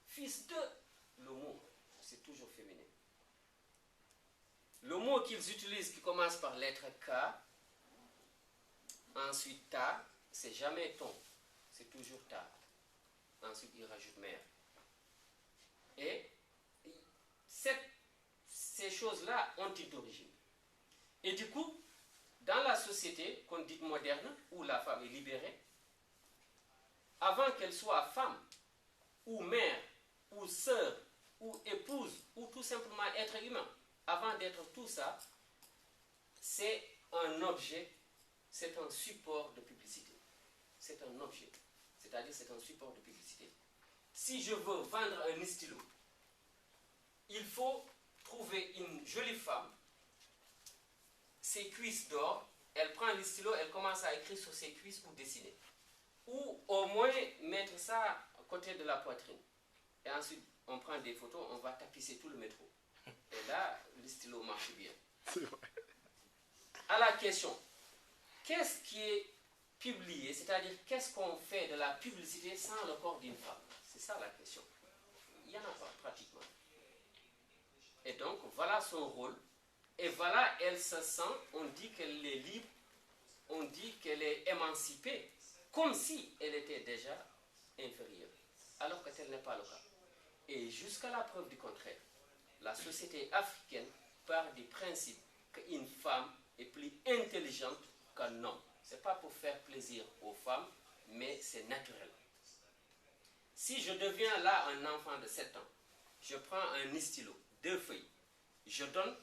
Fils de, le mot, c'est toujours féminin. Le mot qu'ils utilisent qui commence par lettre K, ensuite ta, c'est jamais ton, c'est toujours ta. Ensuite, ils rajoutent mère. Et ces choses-là ont une origine. Et du coup, dans la société qu'on dit moderne, où la femme est libérée, avant qu'elle soit femme, ou mère, ou sœur, ou épouse, ou tout simplement être humain, avant d'être tout ça, c'est un objet, c'est un support de publicité. C'est un objet, c'est-à-dire c'est un support de publicité. Si je veux vendre un stylo, il faut trouver une jolie femme, ses cuisses d'or, elle prend le stylo, elle commence à écrire sur ses cuisses ou dessiner. Ou au moins mettre ça à côté de la poitrine. Et ensuite, on prend des photos, on va tapisser tout le métro. Et là, le stylo marche bien. C'est vrai. À la question, qu'est-ce qui est publié, c'est-à-dire qu'est-ce qu'on fait de la publicité sans le corps d'une femme? C'est ça la question. Il n'y en a pas pratiquement. Et donc, voilà son rôle. Et voilà, elle se sent, on dit qu'elle est libre, on dit qu'elle est émancipée, comme si elle était déjà inférieure, alors que tel n'est pas le cas. Et jusqu'à la preuve du contraire, la société africaine part du principe qu'une femme est plus intelligente qu'un homme. Ce n'est pas pour faire plaisir aux femmes, mais c'est naturel. Si je deviens là un enfant de 7 ans, je prends un stylo, 2 feuilles, je donne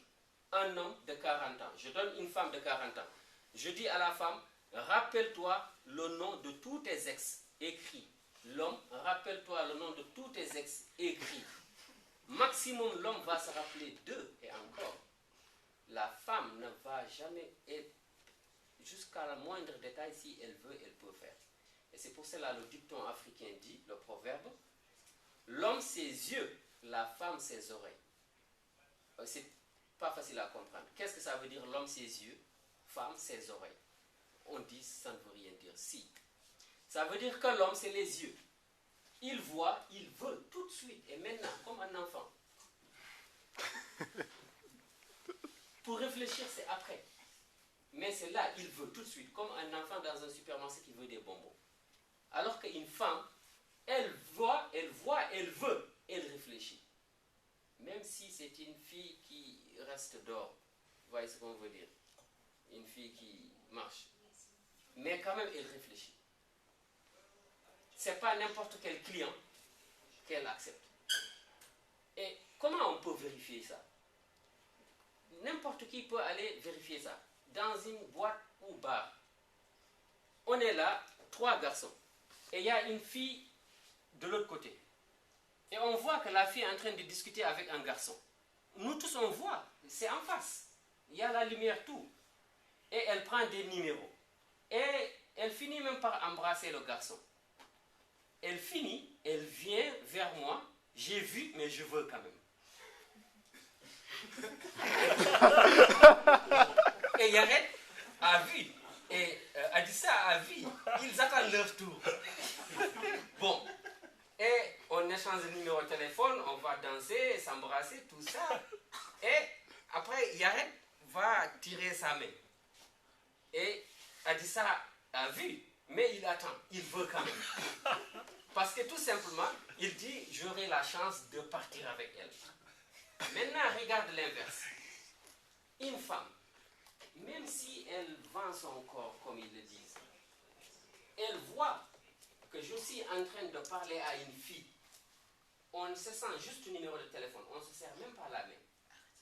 un homme de 40 ans, je donne une femme de 40 ans. Je dis à la femme, rappelle-toi le nom de tous tes ex, écrit. L'homme, rappelle-toi le nom de tous tes ex, écrit. maximum, l'homme va se rappeler d'eux, et encore. La femme ne va jamais être, jusqu'à le moindre détail, si elle veut, elle peut faire. Et c'est pour cela le dicton africain dit, le proverbe, l'homme ses yeux, la femme ses oreilles. C'est pas facile à comprendre. Qu'est-ce que ça veut dire l'homme ses yeux, femme ses oreilles? On dit, ça ne veut rien dire. Si. Ça veut dire que l'homme c'est les yeux. Il voit, il veut tout de suite et maintenant, comme un enfant. Pour réfléchir, c'est après. Mais c'est là, il veut tout de suite, comme un enfant dans un supermarché qui veut des bonbons. Alors qu'une femme, elle voit, elle veut, elle réfléchit. Même si c'est une fille qui reste dehors, vous voyez ce qu'on veut dire? Une fille qui marche. Mais quand même, elle réfléchit. Ce n'est pas n'importe quel client qu'elle accepte. Et comment on peut vérifier ça? N'importe qui peut aller vérifier ça. Dans une boîte ou bar, on est là, 3 garçons. Et il y a une fille de l'autre côté. Et on voit que la fille est en train de discuter avec un garçon. Nous tous, on voit, c'est en face. Il y a la lumière, tout. Et elle prend des numéros. Et elle finit même par embrasser le garçon. Elle finit, elle vient vers moi. J'ai vu, mais je veux quand même. Et Yared a vu. Et Adissa a vu. Ils attendent leur tour. Bon. Et on échange le numéro de téléphone, on va danser, s'embrasser, tout ça. Et après, Yared va tirer sa main. Et Adissa a vu, mais il attend, il veut quand même. Parce que tout simplement, il dit, j'aurai la chance de partir avec elle. Maintenant, regarde l'inverse. Une femme, même si elle vend son corps, comme ils le disent, elle voit que je suis en train de parler à une fille. On se sent juste le numéro de téléphone, on ne se serre même pas la main.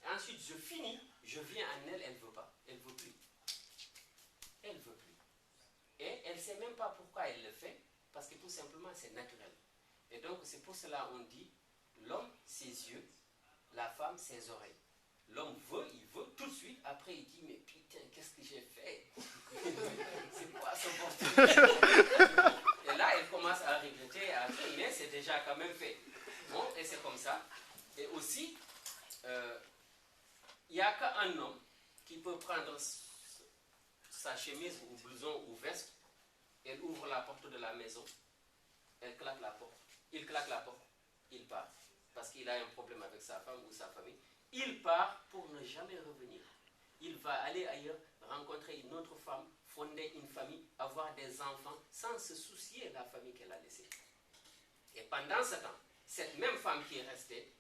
Et ensuite, je finis, je viens en elle, elle ne veut pas, elle ne veut plus. Elle ne veut plus. Et elle ne sait même pas pourquoi elle le fait, parce que tout simplement, c'est naturel. Et donc, c'est pour cela qu'on dit, l'homme, ses yeux, la femme, ses oreilles. L'homme veut, il veut tout de suite. Après, il dit, mais putain, qu'est-ce que j'ai fait? C'est quoi ce bordel? Et là, il commence à regretter, mais c'est déjà quand même fait. Bon, et c'est comme ça. Et aussi, il n'y a qu'un homme qui peut prendre sa chemise ou blouson ou veste. Elle ouvre la porte de la maison. Elle claque la porte. Il claque la porte. Il part. Parce qu'il a un problème avec sa femme ou sa famille. Il part pour ne jamais revenir. Il va aller ailleurs, rencontrer une autre femme, fonder une famille, avoir des enfants, sans se soucier de la famille qu'elle a laissée. Et pendant ce temps, cette même femme qui est restée,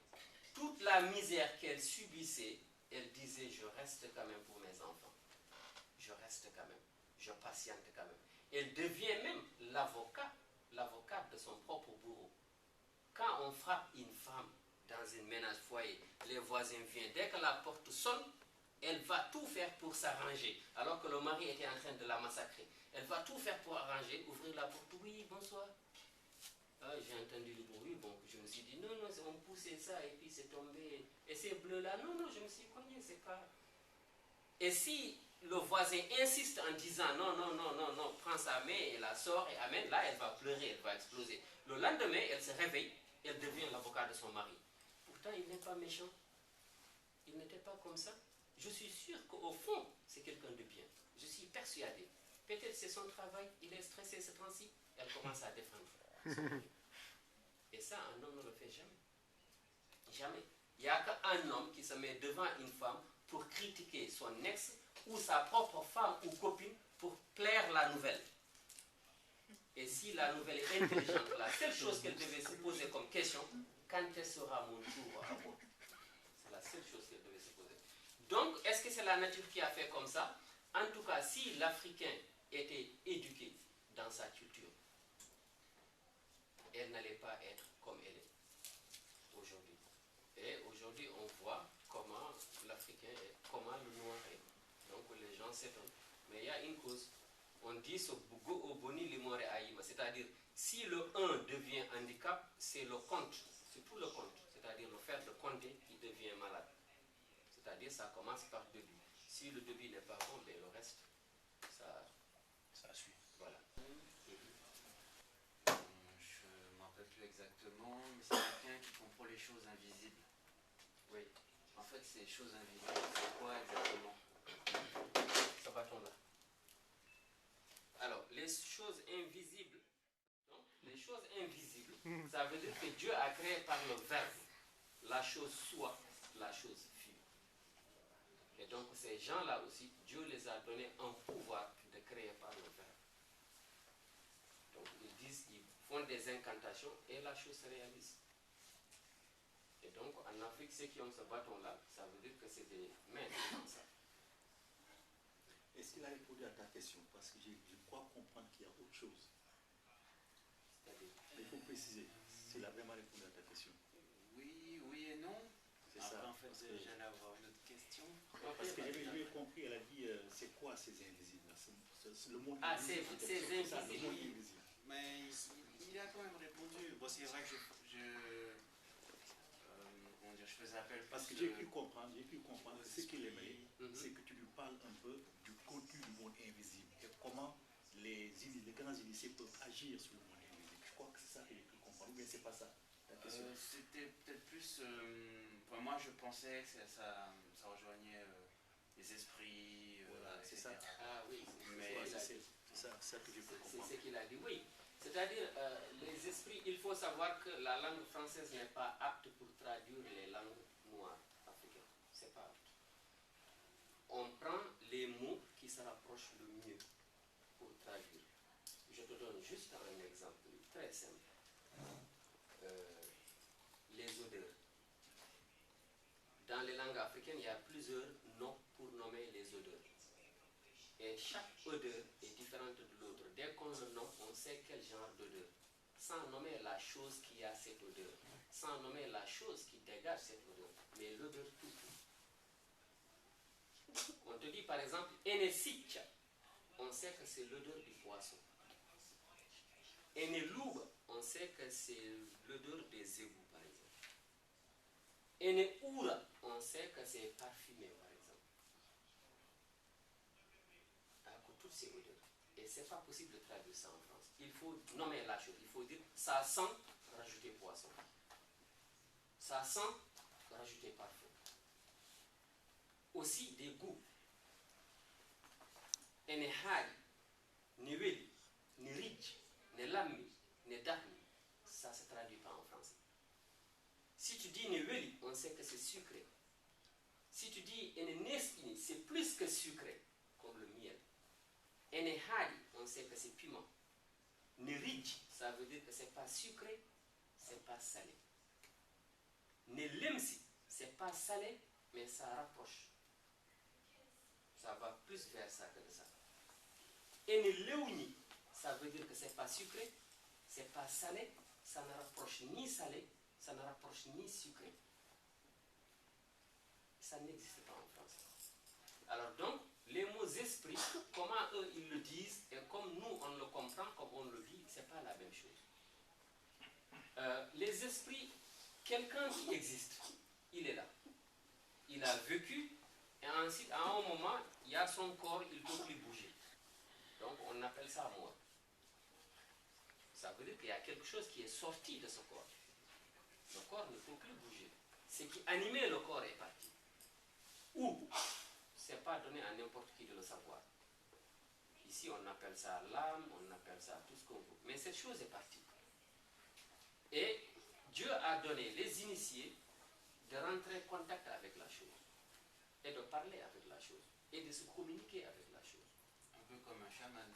toute la misère qu'elle subissait, elle disait, je reste quand même pour mes enfants. Je reste quand même. Je patiente quand même. Elle devient même l'avocate de son propre bourreau. Quand on frappe une femme dans une ménage foyer, les voisins viennent. Dès que la porte sonne, elle va tout faire pour s'arranger. Alors que le mari était en train de la massacrer. Elle va tout faire pour arranger, ouvrir la porte. Oui, bonsoir. Ah, j'ai entendu le bruit. Bon, je me suis dit, non, on poussait ça et puis c'est tombé. Et ces bleus-là, non, je me suis cogné, c'est pas... Et si le voisin insiste en disant, non, prends sa main et la sort et amène, là, elle va pleurer, elle va exploser. Le lendemain, elle se réveille, elle devient l'avocat de son mari. Pourtant, il n'est pas méchant. Il n'était pas comme ça. Je suis sûr qu'au fond, c'est quelqu'un de bien. Je suis persuadé. Peut-être c'est son travail, il est stressé ce temps-ci. Elle commence à défendre son mari. Et ça, un homme ne le fait jamais. Jamais. Il n'y a qu'un homme qui se met devant une femme pour critiquer son ex ou sa propre femme ou copine pour plaire la nouvelle. Et si la nouvelle est intelligente, la seule chose qu'elle devait se poser comme question, quand sera mon tour à moi? C'est la seule chose qu'elle devait se poser. Donc, est-ce que c'est la nature qui a fait comme ça? En tout cas, si l'Africain était éduqué dans sa culture, elle n'allait pas être comme elle est aujourd'hui. Et aujourd'hui, on voit comment l'Africain est, comment le noir est. Donc, les gens s'étonnent. Mais il y a une cause. On dit ce Bugo au boni limore aïma, c'est-à-dire si le 1 devient handicap, c'est le compte, c'est tout le compte. c'est-à-dire le fait de compter, il devient malade. C'est-à-dire ça commence par début. Si le début n'est pas bon, ben, le reste, ça suit. Voilà. Je ne me rappelle plus exactement, mais c'est quelqu'un qui comprend les choses invisibles. Oui. En fait, ces choses invisibles, c'est quoi exactement? Ce bâton-là. Alors, les choses invisibles, donc, les choses invisibles, ça veut dire que Dieu a créé par le verbe la chose soit, la chose fut. Et donc, ces gens-là aussi, Dieu les a donné un pouvoir de créer par le verbe. Donc, ils disent, ils font des incantations et la chose se réalise. Et donc, en Afrique, ceux qui ont ce bâton-là, ça veut dire que c'est des mains comme ça. Est-ce qu'il a répondu à ta question? Parce que je crois comprendre qu'il y a autre chose. Il faut préciser s'il a vraiment répondu à ta question. Oui, oui et non. C'est Après, ça. en fait, j'allais avoir une autre question. Parce que j'avais compris, elle a dit c'est quoi ces invisibles? C'est le mot Ah, invisible. ces C'est ça, le mot invisibles. invisible. Mais il a quand même répondu. Bon, c'est vrai que comment dire, je faisais appel Parce que plus, j'ai pu comprendre que ce qu'il aimerait, Mhm. c'est que tu lui parles un peu du contenu du monde invisible et comment les grands initiés peuvent agir sur le monde invisible. Je crois que c'est ça que j'ai pu comprendre. Ou bien c'est pas ça ta question? C'était peut-être plus. Enfin, moi, je pensais que ça rejoignait les esprits. Voilà, c'est etc. ça. Ah oui, Mais C'est ça que j'ai pu c'est comprendre. ce qu'il a dit, oui. C'est-à-dire, les esprits, il faut savoir que la langue française n'est pas apte pour traduire les langues noires africaines. C'est pas apte. On prend les mots qui se rapprochent le mieux pour traduire. Je te donne juste un exemple très simple. Les odeurs. Dans les langues africaines, il y a plusieurs noms pour nommer les odeurs. Et chaque odeur est différente de l'autre. Dès qu'on le nomme, on sait quel genre d'odeur. Sans nommer la chose qui a cette odeur. Sans nommer la chose qui dégage cette odeur. Mais l'odeur tout court. On te dit par exemple, Enesitcha. On sait que c'est l'odeur du poisson. Enelouba, on sait que c'est l'odeur des égouts par exemple. Eneoura, on sait que c'est parfumé par exemple. Toutes ces odeurs. Et ce n'est pas possible de traduire ça en France. Il faut nommer la chose. Il faut dire ça sent, rajouter poisson. Ça sent, rajouter parfum. Aussi des goûts. Enehari, Niweli, Nirij, Nelami, Nedahmi. Ça ne se traduit pas en français. Si tu dis Niweli, on sait que c'est sucré. Si tu dis Enenesini, c'est plus que sucré, comme le miel. Enehari, on sait que c'est piment. Nerij, ça veut dire que c'est pas sucré, c'est pas salé. Nelemsi, c'est pas salé, mais ça rapproche. Ça va plus vers ça que de ça. Eneleuni, ça veut dire que c'est pas sucré, c'est pas salé, ça ne rapproche ni salé, ça ne rapproche ni sucré. Ça n'existe pas en français. Alors donc, les mots esprits, comment eux ils le disent, et comme nous on le comprend, comme on le vit, c'est pas la même chose. Les esprits, quelqu'un qui existe, il est là. Il a vécu, et ensuite, à un moment, il y a son corps, il ne peut plus bouger. Donc on appelle ça mort. Ça veut dire qu'il y a quelque chose qui est sorti de ce corps. Le corps ne peut plus bouger. Ce qui animait le corps est parti. Ou ce n'est pas donné à n'importe qui de le savoir. Ici, on appelle ça l'âme, on appelle ça tout ce qu'on veut. Mais cette chose est partie. Et Dieu a donné les initiés de rentrer en contact avec la chose. Et de parler avec la chose. Et de se communiquer avec la chose. Un peu comme un chaman.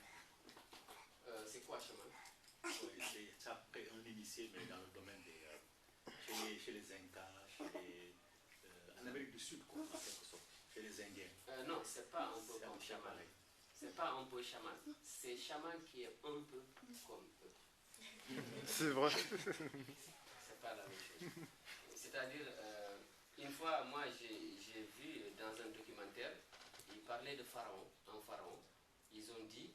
C'est quoi, chaman? C'est après un initié, mais dans le domaine des... chez les Incas, en Amérique du Sud, quoi, en quelque sorte. Chez les Indiens. Non, c'est pas un peu comme chaman. C'est pas un peu chaman. C'est chaman qui est un peu comme eux. C'est vrai. C'est pas la même chose. C'est-à-dire, une fois, moi, j'ai vu dans un documentaire, ils parlaient de Pharaon, un Pharaon. Ils ont dit,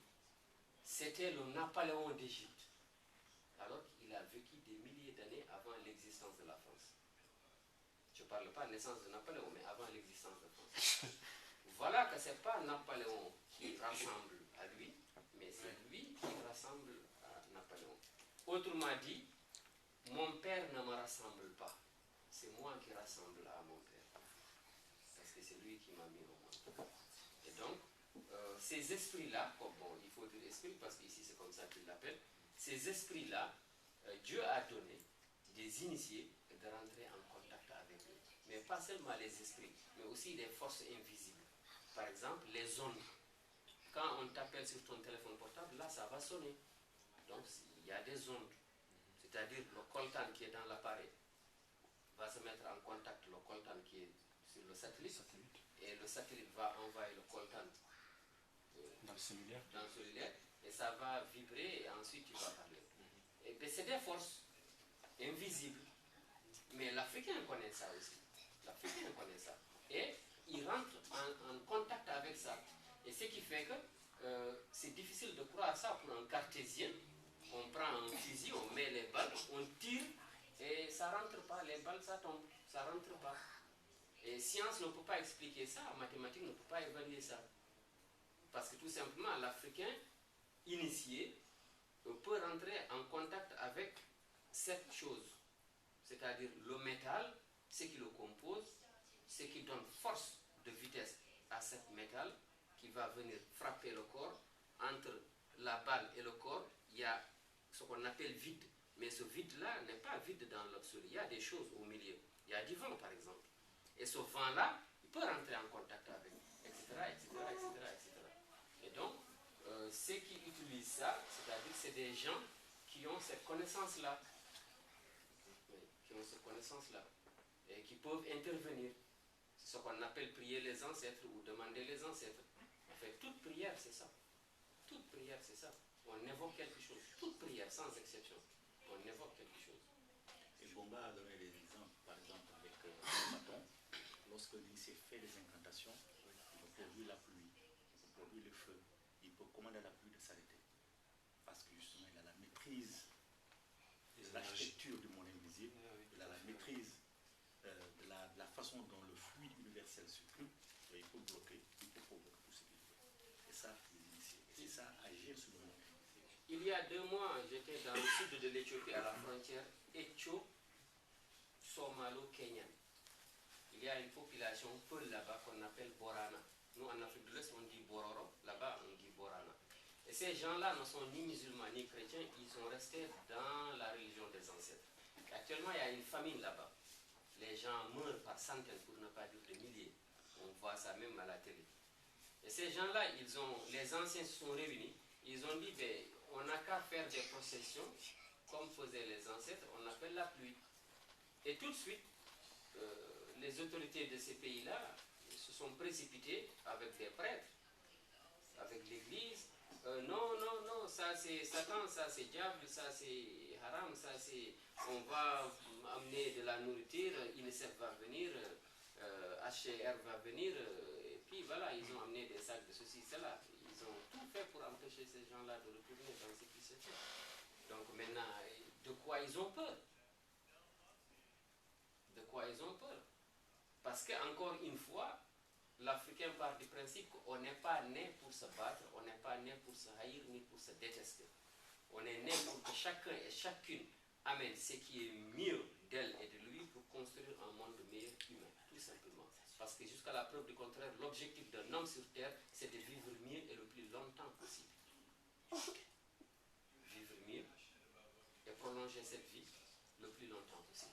c'était le Napoléon d'Égypte. Alors qu'il a vécu des milliers d'années avant l'existence de la France. parle pas de naissance de Napoléon, mais avant l'existence de France. Voilà que ce n'est pas Napoléon qui rassemble à lui, mais c'est lui qui rassemble à Napoléon. Autrement dit, mon père ne me rassemble pas, c'est moi qui rassemble à mon père. Parce que c'est lui qui m'a mis au monde. Et donc, ces esprits-là, bon, il faut dire esprit parce qu'ici c'est comme ça qu'il l'appelle, ces esprits-là, Dieu a donné des initiés de rentrer en contact avec eux. Mais pas seulement les esprits, mais aussi des forces invisibles. Par exemple, les ondes. Quand on t'appelle sur ton téléphone portable, là, ça va sonner. Donc, il y a des ondes. C'est-à-dire le coltan qui est dans l'appareil va se mettre en contact, le coltan qui est sur le satellite. Et le satellite va envoyer le coltan dans le cellulaire. Et ça va vibrer et ensuite il va parler. Et c'est des forces invisibles. Mais l'Africain connaît ça aussi. L'Africain connaît ça. Et il rentre en contact avec ça. Et ce qui fait que c'est difficile de croire ça pour un cartésien. On prend un fusil, on met les balles, on tire et ça ne rentre pas. Les balles, ça tombe. Ça ne rentre pas. Et science ne peut pas expliquer ça, mathématiques ne peut pas évaluer ça. Parce que tout simplement, l'Africain initié peut rentrer en contact avec cette chose, c'est-à-dire le métal, ce qui le compose, ce qui donne force de vitesse à cette métal qui va venir frapper le corps. Entre la balle et le corps, il y a ce qu'on appelle vide. Mais ce vide-là n'est pas vide dans l'absolu. Il y a des choses au milieu. Il y a du vent, par exemple. Et ce vent-là, il peut rentrer en contact avec, etc., etc., etc., etc. Et donc, ceux qui utilisent ça, c'est-à-dire que c'est des gens qui ont cette connaissance-là. Qui ont cette connaissance-là. Et qui peuvent intervenir. C'est ce qu'on appelle prier les ancêtres ou demander les ancêtres. En fait, toute prière, c'est ça. Toute prière, c'est ça. On évoque quelque chose. Toute prière, sans exception. On évoque quelque chose. Et Bomba a donné des exemples, par exemple avec le bâton. Lorsque l'initié fait des incantations, il peut produire la pluie, il peut produire le feu, il peut commander à la pluie de s'arrêter. Parce que justement, il a la maîtrise de l'architecture du monde invisible, il a la maîtrise de la façon dont le fluide universel circule, et il peut bloquer, il peut provoquer tout ce qu'il veut. Et ça, les initiés. Et c'est ça, agir sur le monde invisible. Il y a 2 mois, j'étais dans le sud de l'Éthiopie, à la frontière Éthiopie-Somalo-Kenyan. Il y a une population peul là-bas qu'on appelle Borana. Nous, en Afrique de l'Ouest, on dit Bororo. Là-bas, on dit Borana. Et ces gens-là ne sont ni musulmans ni chrétiens. Ils sont restés dans la religion des ancêtres. Et actuellement, il y a une famine là-bas. Les gens meurent par centaines, pour ne pas dire de milliers. On voit ça même à la télé. Et ces gens-là, les anciens se sont réunis. Ils ont dit, ben, on n'a qu'à faire des processions, comme faisaient les ancêtres, on appelle la pluie. Et tout de suite, les autorités de ces pays-là se sont précipitées avec des prêtres, avec l'église. Non, ça c'est Satan, ça c'est diable, ça c'est haram, ça c'est... On va amener de la nourriture, UNICEF va venir, HCR va venir, et puis voilà, ils ont amené des sacs de ceci, cela. Ils ont tout fait pour empêcher ces gens-là de retourner dans ce qui se fait. Donc maintenant, de quoi ils ont peur? De quoi ils ont peur? Parce qu'encore une fois, l'Africain part du principe qu'on n'est pas né pour se battre, on n'est pas né pour se haïr ni pour se détester. On est né pour que chacun et chacune amène ce qui est mieux d'elle et de lui pour construire un monde meilleur humain, tout simplement. Parce que jusqu'à la preuve du contraire, l'objectif d'un homme sur Terre, c'est de vivre mieux et le plus longtemps possible. Vivre mieux et prolonger cette vie le plus longtemps possible.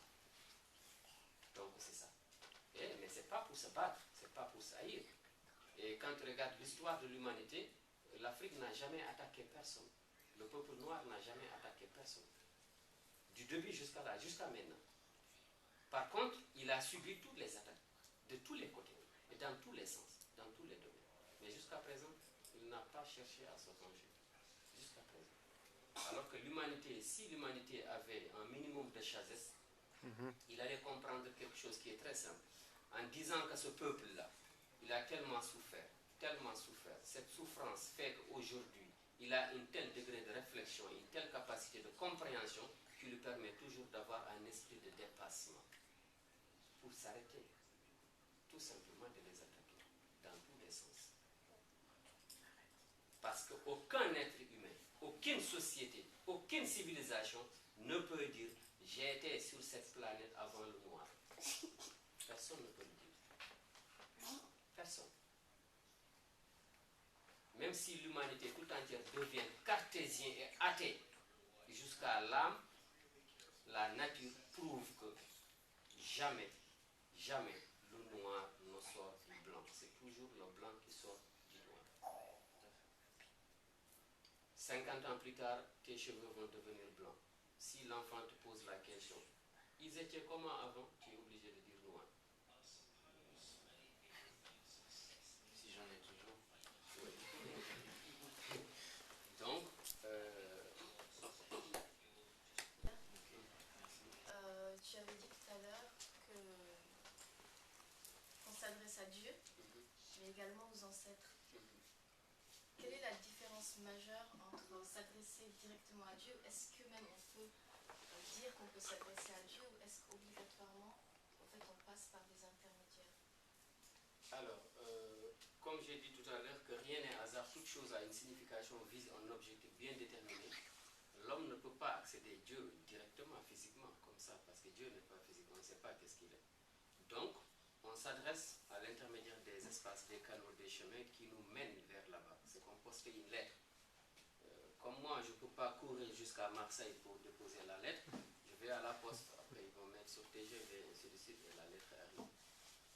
Donc c'est ça. Mais ce n'est pas pour se battre, ce n'est pas pour s'haïr. Et quand tu regardes l'histoire de l'humanité, l'Afrique n'a jamais attaqué personne. Le peuple noir n'a jamais attaqué personne. Du début jusqu'à maintenant. Par contre, il a subi toutes les attaques, de tous les côtés, et dans tous les sens, dans tous les domaines. Mais jusqu'à présent, il n'a pas cherché à se venger. Jusqu'à présent. Alors que l'humanité, si l'humanité avait un minimum de sagesse, il allait comprendre quelque chose qui est très simple. En disant que ce peuple-là, il a tellement souffert. Cette souffrance fait qu'aujourd'hui, il a un tel degré de réflexion, une telle capacité de compréhension qui lui permet toujours d'avoir un esprit de dépassement. pour s'arrêter, tout simplement de les attaquer, dans tous les sens. Parce qu'aucun être humain, aucune société, aucune civilisation ne peut dire « j'ai été sur cette planète avant le noir ». Personne ne peut le dire. Personne. Même si l'humanité tout entière devient cartésien et athée jusqu'à l'âme, la nature prouve que jamais, jamais le noir ne sort du blanc. C'est toujours le blanc qui sort du noir. 50 ans plus tard, tes cheveux vont devenir blancs. Si l'enfant te pose la question, ils étaient comment avant? Tu es obligé de dire noir. Si j'en ai toujours. Oui. Donc, tu avais dit tout à l'heure qu'on s'adresse à Dieu, mais également aux ancêtres. Quelle est la différence majeure entre s'adresser directement à Dieu? Est-ce que même on peut dire qu'on peut s'adresser à Dieu, ou est-ce qu'obligatoirement, en fait, on passe par des intermédiaires? Alors, comme j'ai dit tout à l'heure, que rien n'est hasard, toute chose a une signification, vise un objectif bien déterminé. L'homme ne peut pas accéder à Dieu directement, physiquement, comme ça, parce que Dieu n'est pas physique, on ne sait pas qu'est-ce qu'il est. Donc, on s'adresse à l'intermédiaire des espaces, des canaux, des chemins qui nous mènent vers là-bas. C'est comme poster une lettre. Comme moi, je ne peux pas courir jusqu'à Marseille pour déposer la lettre, je vais à la poste, après ils vont mettre sur TGV, et ainsi de suite, et la lettre arrive.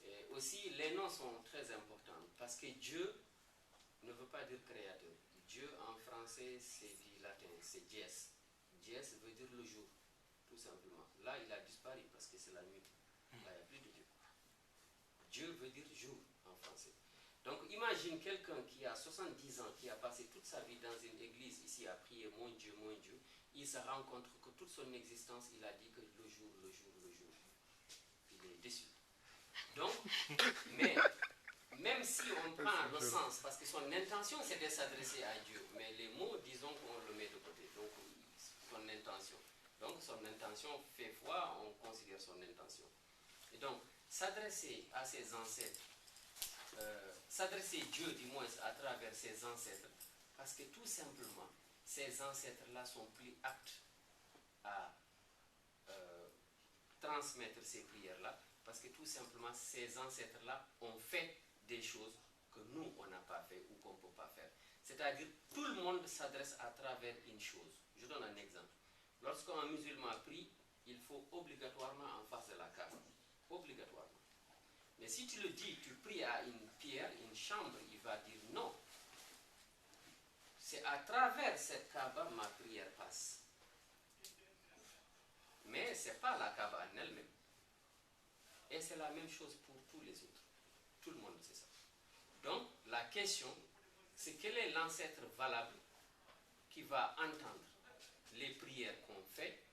Et aussi, les noms sont très importants, parce que Dieu ne veut pas dire créateur. Dieu en français, c'est du latin, c'est dies. Dies veut dire le jour, tout simplement. Là, il a disparu parce que c'est la nuit. Là, il n'y a plus de Dieu. Dieu veut dire jour en français. Donc, imagine quelqu'un qui a 70 ans, qui a passé toute sa vie dans une église ici à prier mon Dieu, il se rend compte que toute son existence, il a dit que le jour, le jour, le jour. Il est déçu. Donc, mais même si on prend le sens, parce que son intention c'est de s'adresser à Dieu, mais les mots, disons qu'on le met de côté, donc son intention. Donc son intention fait foi, on considère son intention. Et donc, s'adresser à ses ancêtres, s'adresser Dieu du moins à travers ses ancêtres, parce que tout simplement, ces ancêtres-là sont plus aptes à transmettre ces prières-là, parce que tout simplement, ces ancêtres-là ont fait des choses que nous, on n'a pas fait ou qu'on ne peut pas faire. C'est-à-dire, tout le monde s'adresse à travers une chose. Je donne un exemple. Lorsqu'un musulman prie, il faut obligatoirement en face de la Kaaba. Obligatoirement. Mais si tu le dis, tu pries à une pierre, une chambre, il va dire non. C'est à travers cette Kaaba ma prière passe. Mais ce n'est pas la Kaaba en elle-même. Et c'est la même chose pour tous les autres. Tout le monde sait ça. Donc, la question, c'est quel est l'ancêtre valable qui va entendre les prières qu'on fait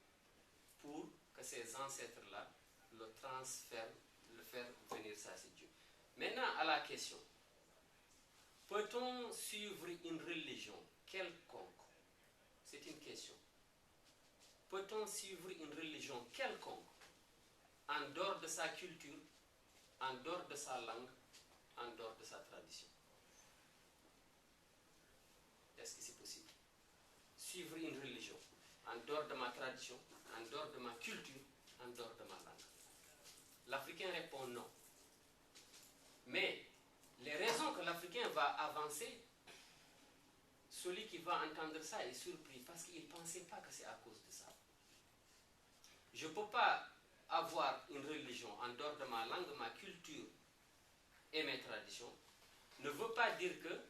pour que ces ancêtres-là le transfèrent, le faire venir ça, c'est Dieu. Maintenant, à la question, peut-on suivre une religion quelconque? C'est une question. Peut-on suivre une religion quelconque en dehors de sa culture, en dehors de sa langue, en dehors de sa tradition? Est-ce que c'est possible? Suivre une religion en dehors de ma tradition, en dehors de ma culture, en dehors de ma langue? L'Africain répond non. Mais les raisons que l'Africain va avancer, celui qui va entendre ça est surpris parce qu'il ne pensait pas que c'est à cause de ça. Je ne peux pas avoir une religion en dehors de ma langue, ma culture et mes traditions, ne veut pas dire que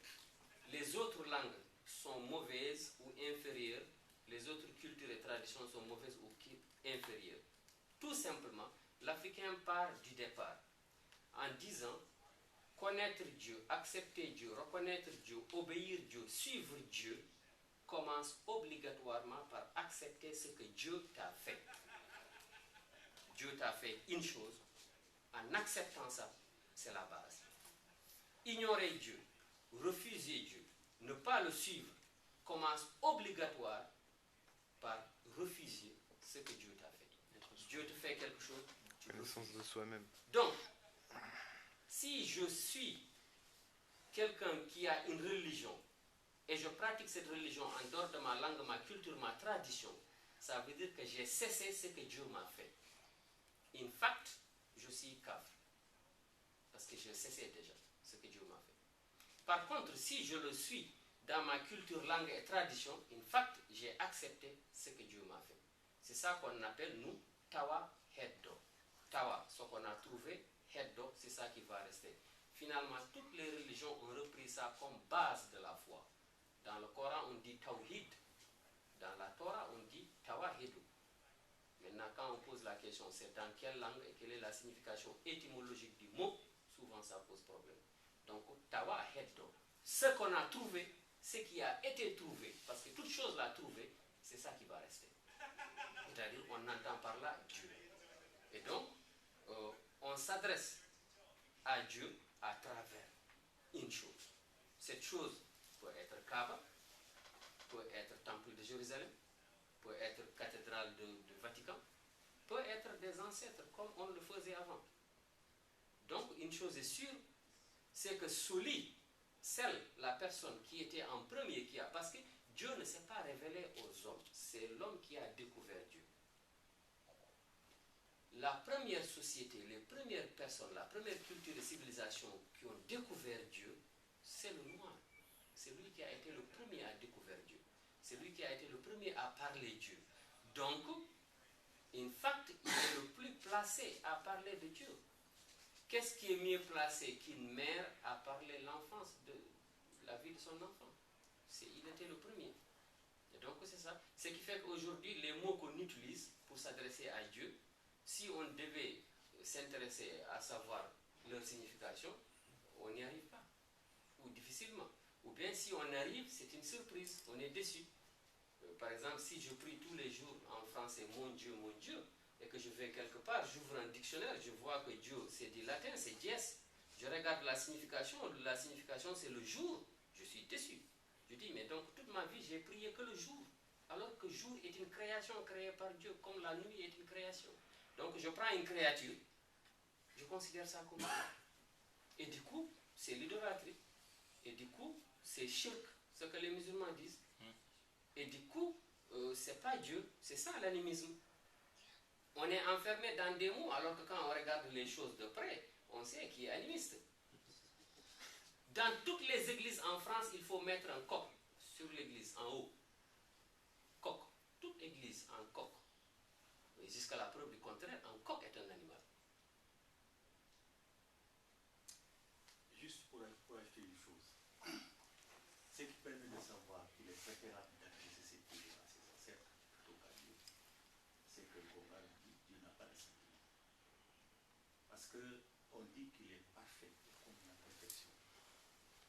les autres langues sont mauvaises ou inférieures, les autres cultures et traditions sont mauvaises ou inférieures. Tout simplement, l'Africain part du départ en disant connaître Dieu, accepter Dieu, reconnaître Dieu, obéir Dieu, suivre Dieu, commence obligatoirement par accepter ce que Dieu t'a fait. Dieu t'a fait une chose, en acceptant ça, c'est la base. Ignorer Dieu, refuser Dieu, ne pas le suivre, commence obligatoire par refuser ce que Dieu t'a fait. Dieu te fait quelque chose, connaissance de soi-même. Donc, si je suis quelqu'un qui a une religion et je pratique cette religion en dehors de ma langue, ma culture, ma tradition, ça veut dire que j'ai cessé ce que Dieu m'a fait. In fact, je suis kafir. Parce que j'ai cessé déjà ce que Dieu m'a fait. Par contre, si je le suis dans ma culture, langue et tradition, in fact, j'ai accepté ce que Dieu m'a fait. C'est ça qu'on appelle, nous, Tawa Heddo. Tawa, ce qu'on a trouvé, Heddo, c'est ça qui va rester. Finalement, toutes les religions ont repris ça comme base de la foi. Dans le Coran, on dit Tawhid. Dans la Torah, on dit Tawahidu. Maintenant, quand on pose la question, c'est dans quelle langue et quelle est la signification étymologique du mot, souvent ça pose problème. Donc, Tawahidu. Ce qu'on a trouvé, ce qui a été trouvé, parce que toute chose l'a trouvé, c'est ça qui va rester. C'est-à-dire, on entend par là Dieu. Et donc, on s'adresse à Dieu à travers une chose. Cette chose peut être Kaaba, peut être Temple de Jérusalem, peut être cathédrale de Vatican, peut être des ancêtres comme on le faisait avant. Donc, une chose est sûre, c'est que la personne qui était en premier, parce que Dieu ne s'est pas révélé aux hommes, c'est l'homme qui a découvert Dieu. La première société, les premières personnes, la première culture et civilisation qui ont découvert Dieu, c'est le noir. C'est lui qui a été le premier à découvrir Dieu. C'est lui qui a été le premier à parler Dieu. Donc, in fact, il est le plus placé à parler de Dieu. Qu'est-ce qui est mieux placé qu'une mère à parler l'enfance de la vie de son enfant? Il était le premier. Et donc, c'est ça. Ce qui fait qu'aujourd'hui, les mots qu'on utilise pour s'adresser à Dieu, si on devait s'intéresser à savoir leur signification, on n'y arrive pas. Ou difficilement. Ou bien si on arrive, c'est une surprise, on est déçu. Par exemple, si je prie tous les jours en français mon Dieu, et que je vais quelque part, j'ouvre un dictionnaire, je vois que Dieu c'est du latin, c'est dies. Je regarde la signification c'est le jour, je suis déçu. Je dis, mais donc toute ma vie j'ai prié que le jour, alors que jour est une création créée par Dieu, comme la nuit est une création. Donc je prends une créature, je considère ça comme Dieu. Et du coup, c'est l'idolâtrie. Et du coup, c'est shirk, ce que les musulmans disent. Et du coup, c'est pas Dieu, c'est ça l'animisme. On est enfermé dans des mots, alors que quand on regarde les choses de près, on sait qui est animiste. Dans toutes les églises en France, il faut mettre un coq sur l'église, en haut. Coq. Toute église en coq. Et jusqu'à la preuve du contraire, un coq est un animal. Juste pour ajouter une chose. Ce qui permet de savoir qu'il est préférable d'adresser ses prières à ses ancêtres plutôt qu'à Dieu, c'est que le Coran dit Dieu n'a pas de sentiment. Parce qu'on dit qu'il est parfait comme la perfection.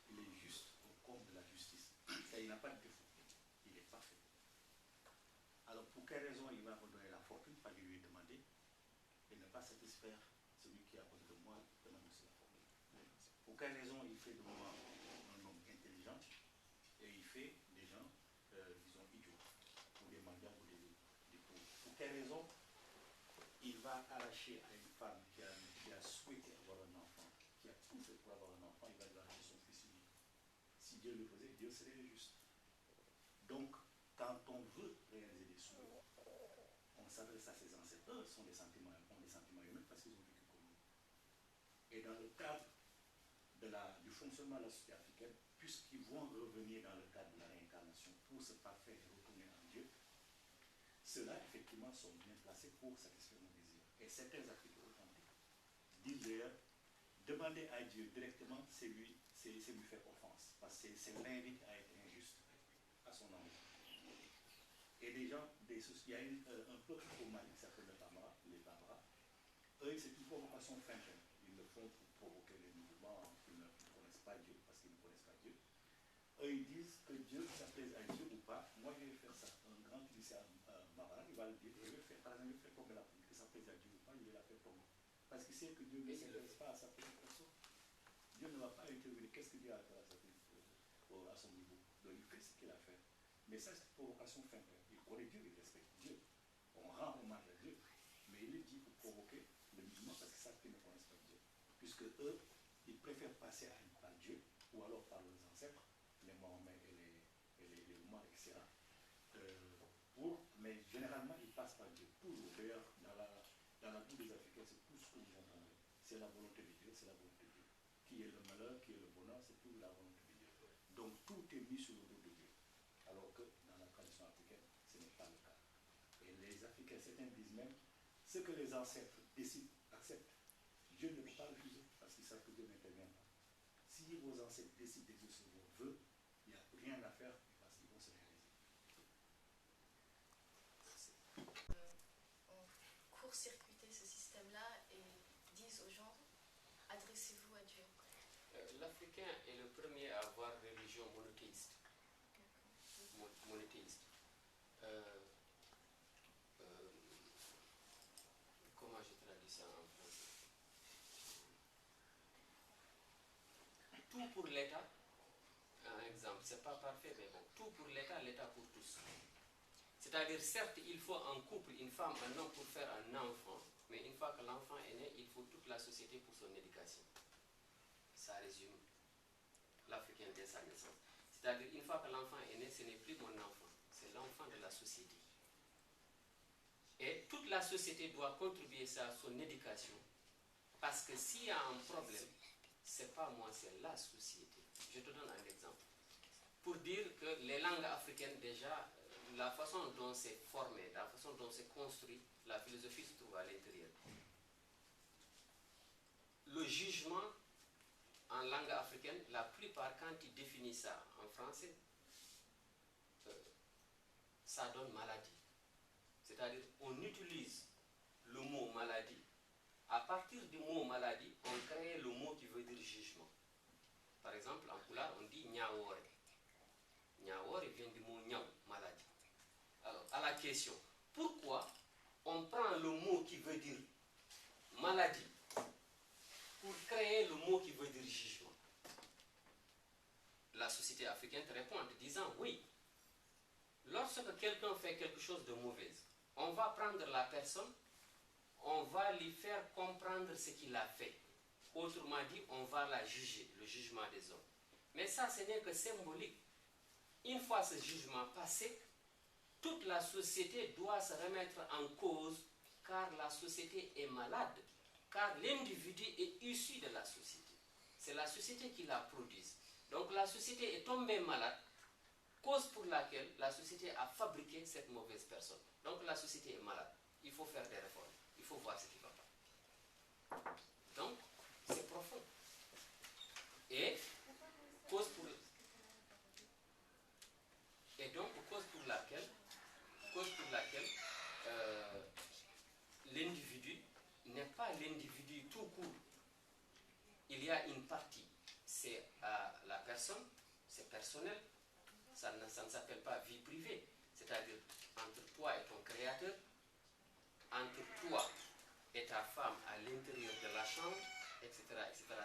Il est juste comme de la justice. Et il n'a pas de défaut. Il est parfait. Alors pour quelle raison il va me donner la fortune? Parce que je lui ai demandé de ne pas satisfaire celui qui est à côté de moi, demande aussi la fortune. Pour quelle raison il fait de moi un homme intelligent et il fait des gens, disons, idiots, ou des mendiants, ou des pauvres? Pour quelle raison il va arracher à une femme qui a souhaité avoir un enfant, qui a tout fait pour avoir un enfant, il va lui arracher son fils unique? Si Dieu le faisait, Dieu serait juste. Donc, quand on veut réaliser des souhaits, on s'adresse à ses ancêtres. Eux ont des sentiments humains parce qu'ils ont vécu comme nous. Et dans le cadre du fonctionnement de la société africaine, puisqu'ils vont revenir dans le cadre de la réincarnation pour se parfaire et retourner en Dieu, ceux-là, effectivement, sont bien placés pour satisfaire nos désirs. Et certains Africains authentiques disent d'ailleurs, demander à Dieu directement, c'est lui faire offense, parce que c'est l'invite à être injuste à son endroit. Et des gens, il y a un peuple au Mali qui s'appelle les Bambara. Eux, c'est une provocation fin. Ils le font pour provoquer les musulmans qui ne connaissent pas Dieu, parce qu'ils ne connaissent pas Dieu. Eux, ils disent que Dieu, ça plaise à Dieu ou pas. Moi, je vais faire ça. Un grand lycéen Bambara, il va le dire, je vais faire, par exemple, je vais faire tomber la pluie, que ça plaise à Dieu ou pas, je vais la faire tomber. Parce qu'il sait que Dieu ne s'intéresse pas à sa petite personne. Dieu ne va pas intervenir. Qu'est-ce que Dieu a à faire à son niveau? Donc, il fait ce qu'il a fait. Mais ça, c'est une provocation fin. Il connaît Dieu, il respecte Dieu. On rend hommage à Dieu. Mais il est dit pour provoquer le savent qu'ils ne connaissent pas Dieu. Puisque eux, ils préfèrent passer par Dieu, ou alors par leurs ancêtres, les Mahomet et les Oumar, etc. Mais généralement, ils passent par Dieu. Toujours, d'ailleurs, dans la bouche des Africains, c'est tout ce que vous entendez. C'est la volonté de Dieu, c'est la volonté de Dieu. Qui est le malheur, qui est le bonheur, c'est tout la volonté de Dieu. Donc tout est mis sur le dos de Dieu. Alors que dans la tradition africaine, ce n'est pas le cas. Et les Africains, certains disent même, ce que les ancêtres décident, acceptent. Dieu ne peut pas refuser, parce qu'ils savent que Dieu n'intervient pas. Si vos ancêtres décident d'exaucer vos vœux, il n'y a rien à faire, parce qu'ils vont se réaliser. On court-circuiter ce système-là et disent aux gens, adressez-vous à Dieu. L'Africain est le premier à avoir religion monothéiste. Monothéiste. Comment je traduis ça en français? Tout pour l'État. Un exemple, c'est pas parfait, mais bon, tout pour l'État, l'État pour tous. C'est-à-dire, certes, il faut un couple, une femme, un homme pour faire un enfant, mais une fois que l'enfant est né, il faut toute la société pour son éducation. Ça résume l'Africain dès sa naissance. C'est-à-dire, une fois que l'enfant est né, ce n'est plus mon enfant, c'est l'enfant de la société. Et toute la société doit contribuer à son éducation, parce que s'il y a un problème, c'est pas moi, c'est la société. Je te donne un exemple. Pour dire que les langues africaines, déjà, la façon dont c'est formé, la façon dont c'est construit, la philosophie se trouve à l'intérieur. Le jugement en langue africaine, la plupart, quand ils définissent ça en français, ça donne maladie. C'est-à-dire, on utilise le mot maladie. À partir du mot maladie, on crée le mot qui veut dire jugement. Par exemple, en Pulaar, on dit Nyawore. Nyawore vient du mot Nyaw, maladie. Alors, à la question, pourquoi on prend le mot qui veut dire maladie pour créer le mot qui veut dire jugement? La société africaine te répond en te disant oui. Lorsque quelqu'un fait quelque chose de mauvais, on va prendre la personne, on va lui faire comprendre ce qu'il a fait. Autrement dit, on va la juger, le jugement des hommes. Mais ça, ce n'est que symbolique. Une fois ce jugement passé, toute la société doit se remettre en cause, car la société est malade, car l'individu est issu de la société. C'est la société qui la produit. Donc la société est tombée malade, cause pour laquelle la société a fabriqué cette mauvaise personne. Donc la société est malade. Il faut faire des réformes. Il faut voir ce qui ne va pas. Donc, c'est profond. Et cause pour laquelle l'individu n'est pas l'individu tout court. Il y a une partie, c'est la personne, c'est personnel, ça ne s'appelle pas vie privée, c'est-à-dire entre toi et ton créateur, entre toi et ta femme à l'intérieur de la chambre, etc.,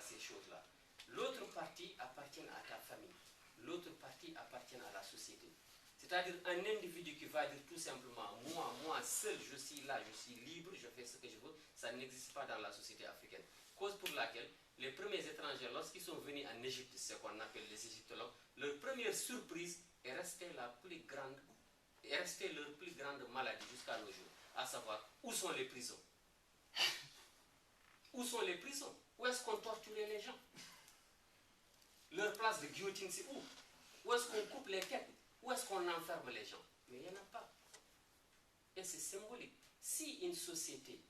ces choses-là. L'autre partie appartient à ta famille, l'autre partie appartient à la société. C'est-à-dire un individu qui va dire tout simplement, moi seul, je suis là, je suis libre, je fais ce que je veux, ça n'existe pas dans la société africaine. Cause pour laquelle les premiers étrangers, lorsqu'ils sont venus en Égypte, ce qu'on appelle les égyptologues, leur première surprise est restée leur plus grande maladie jusqu'à nos jours, à savoir où sont les prisons. Où sont les prisons? Où est-ce qu'on torturait les gens? Leur place de guillotine, c'est où? Où est-ce qu'on coupe les têtes? Où est-ce qu'on enferme les gens? Mais il n'y en a pas. Et c'est symbolique. Si une société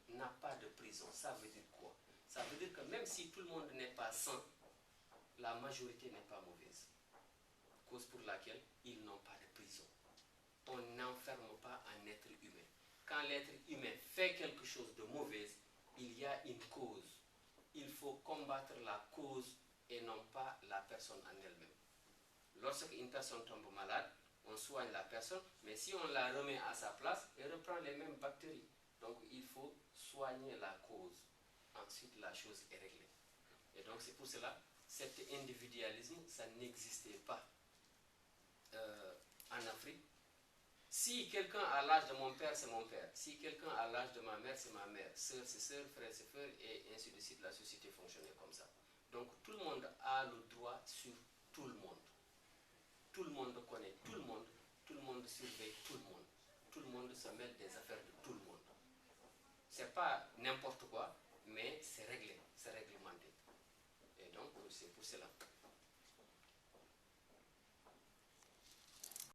n'a pas de prison, ça veut dire quoi? Ça veut dire que même si tout le monde n'est pas sain, la majorité n'est pas mauvaise. Cause pour laquelle ils n'ont pas de prison. On n'enferme pas un être humain. Quand l'être humain fait quelque chose de mauvais, il y a une cause. Il faut combattre la cause et non pas la personne en elle-même. Lorsqu'une personne tombe malade, on soigne la personne, mais si on la remet à sa place, elle reprend les mêmes bactéries. Donc il faut soigner la cause. Ensuite, la chose est réglée. Et donc c'est pour cela, cet individualisme, ça n'existait pas en Afrique. Si quelqu'un a l'âge de mon père, c'est mon père. Si quelqu'un a l'âge de ma mère, c'est ma mère. Sœurs, c'est sœurs, frères, c'est frères, et ainsi de suite. La société fonctionnait comme ça. Donc tout le monde a le droit sur tout le monde. Tout le monde connaît tout le monde surveille tout le monde se mêle des affaires de tout le monde. C'est pas n'importe quoi, mais c'est réglé, c'est réglementé. Et donc c'est pour cela.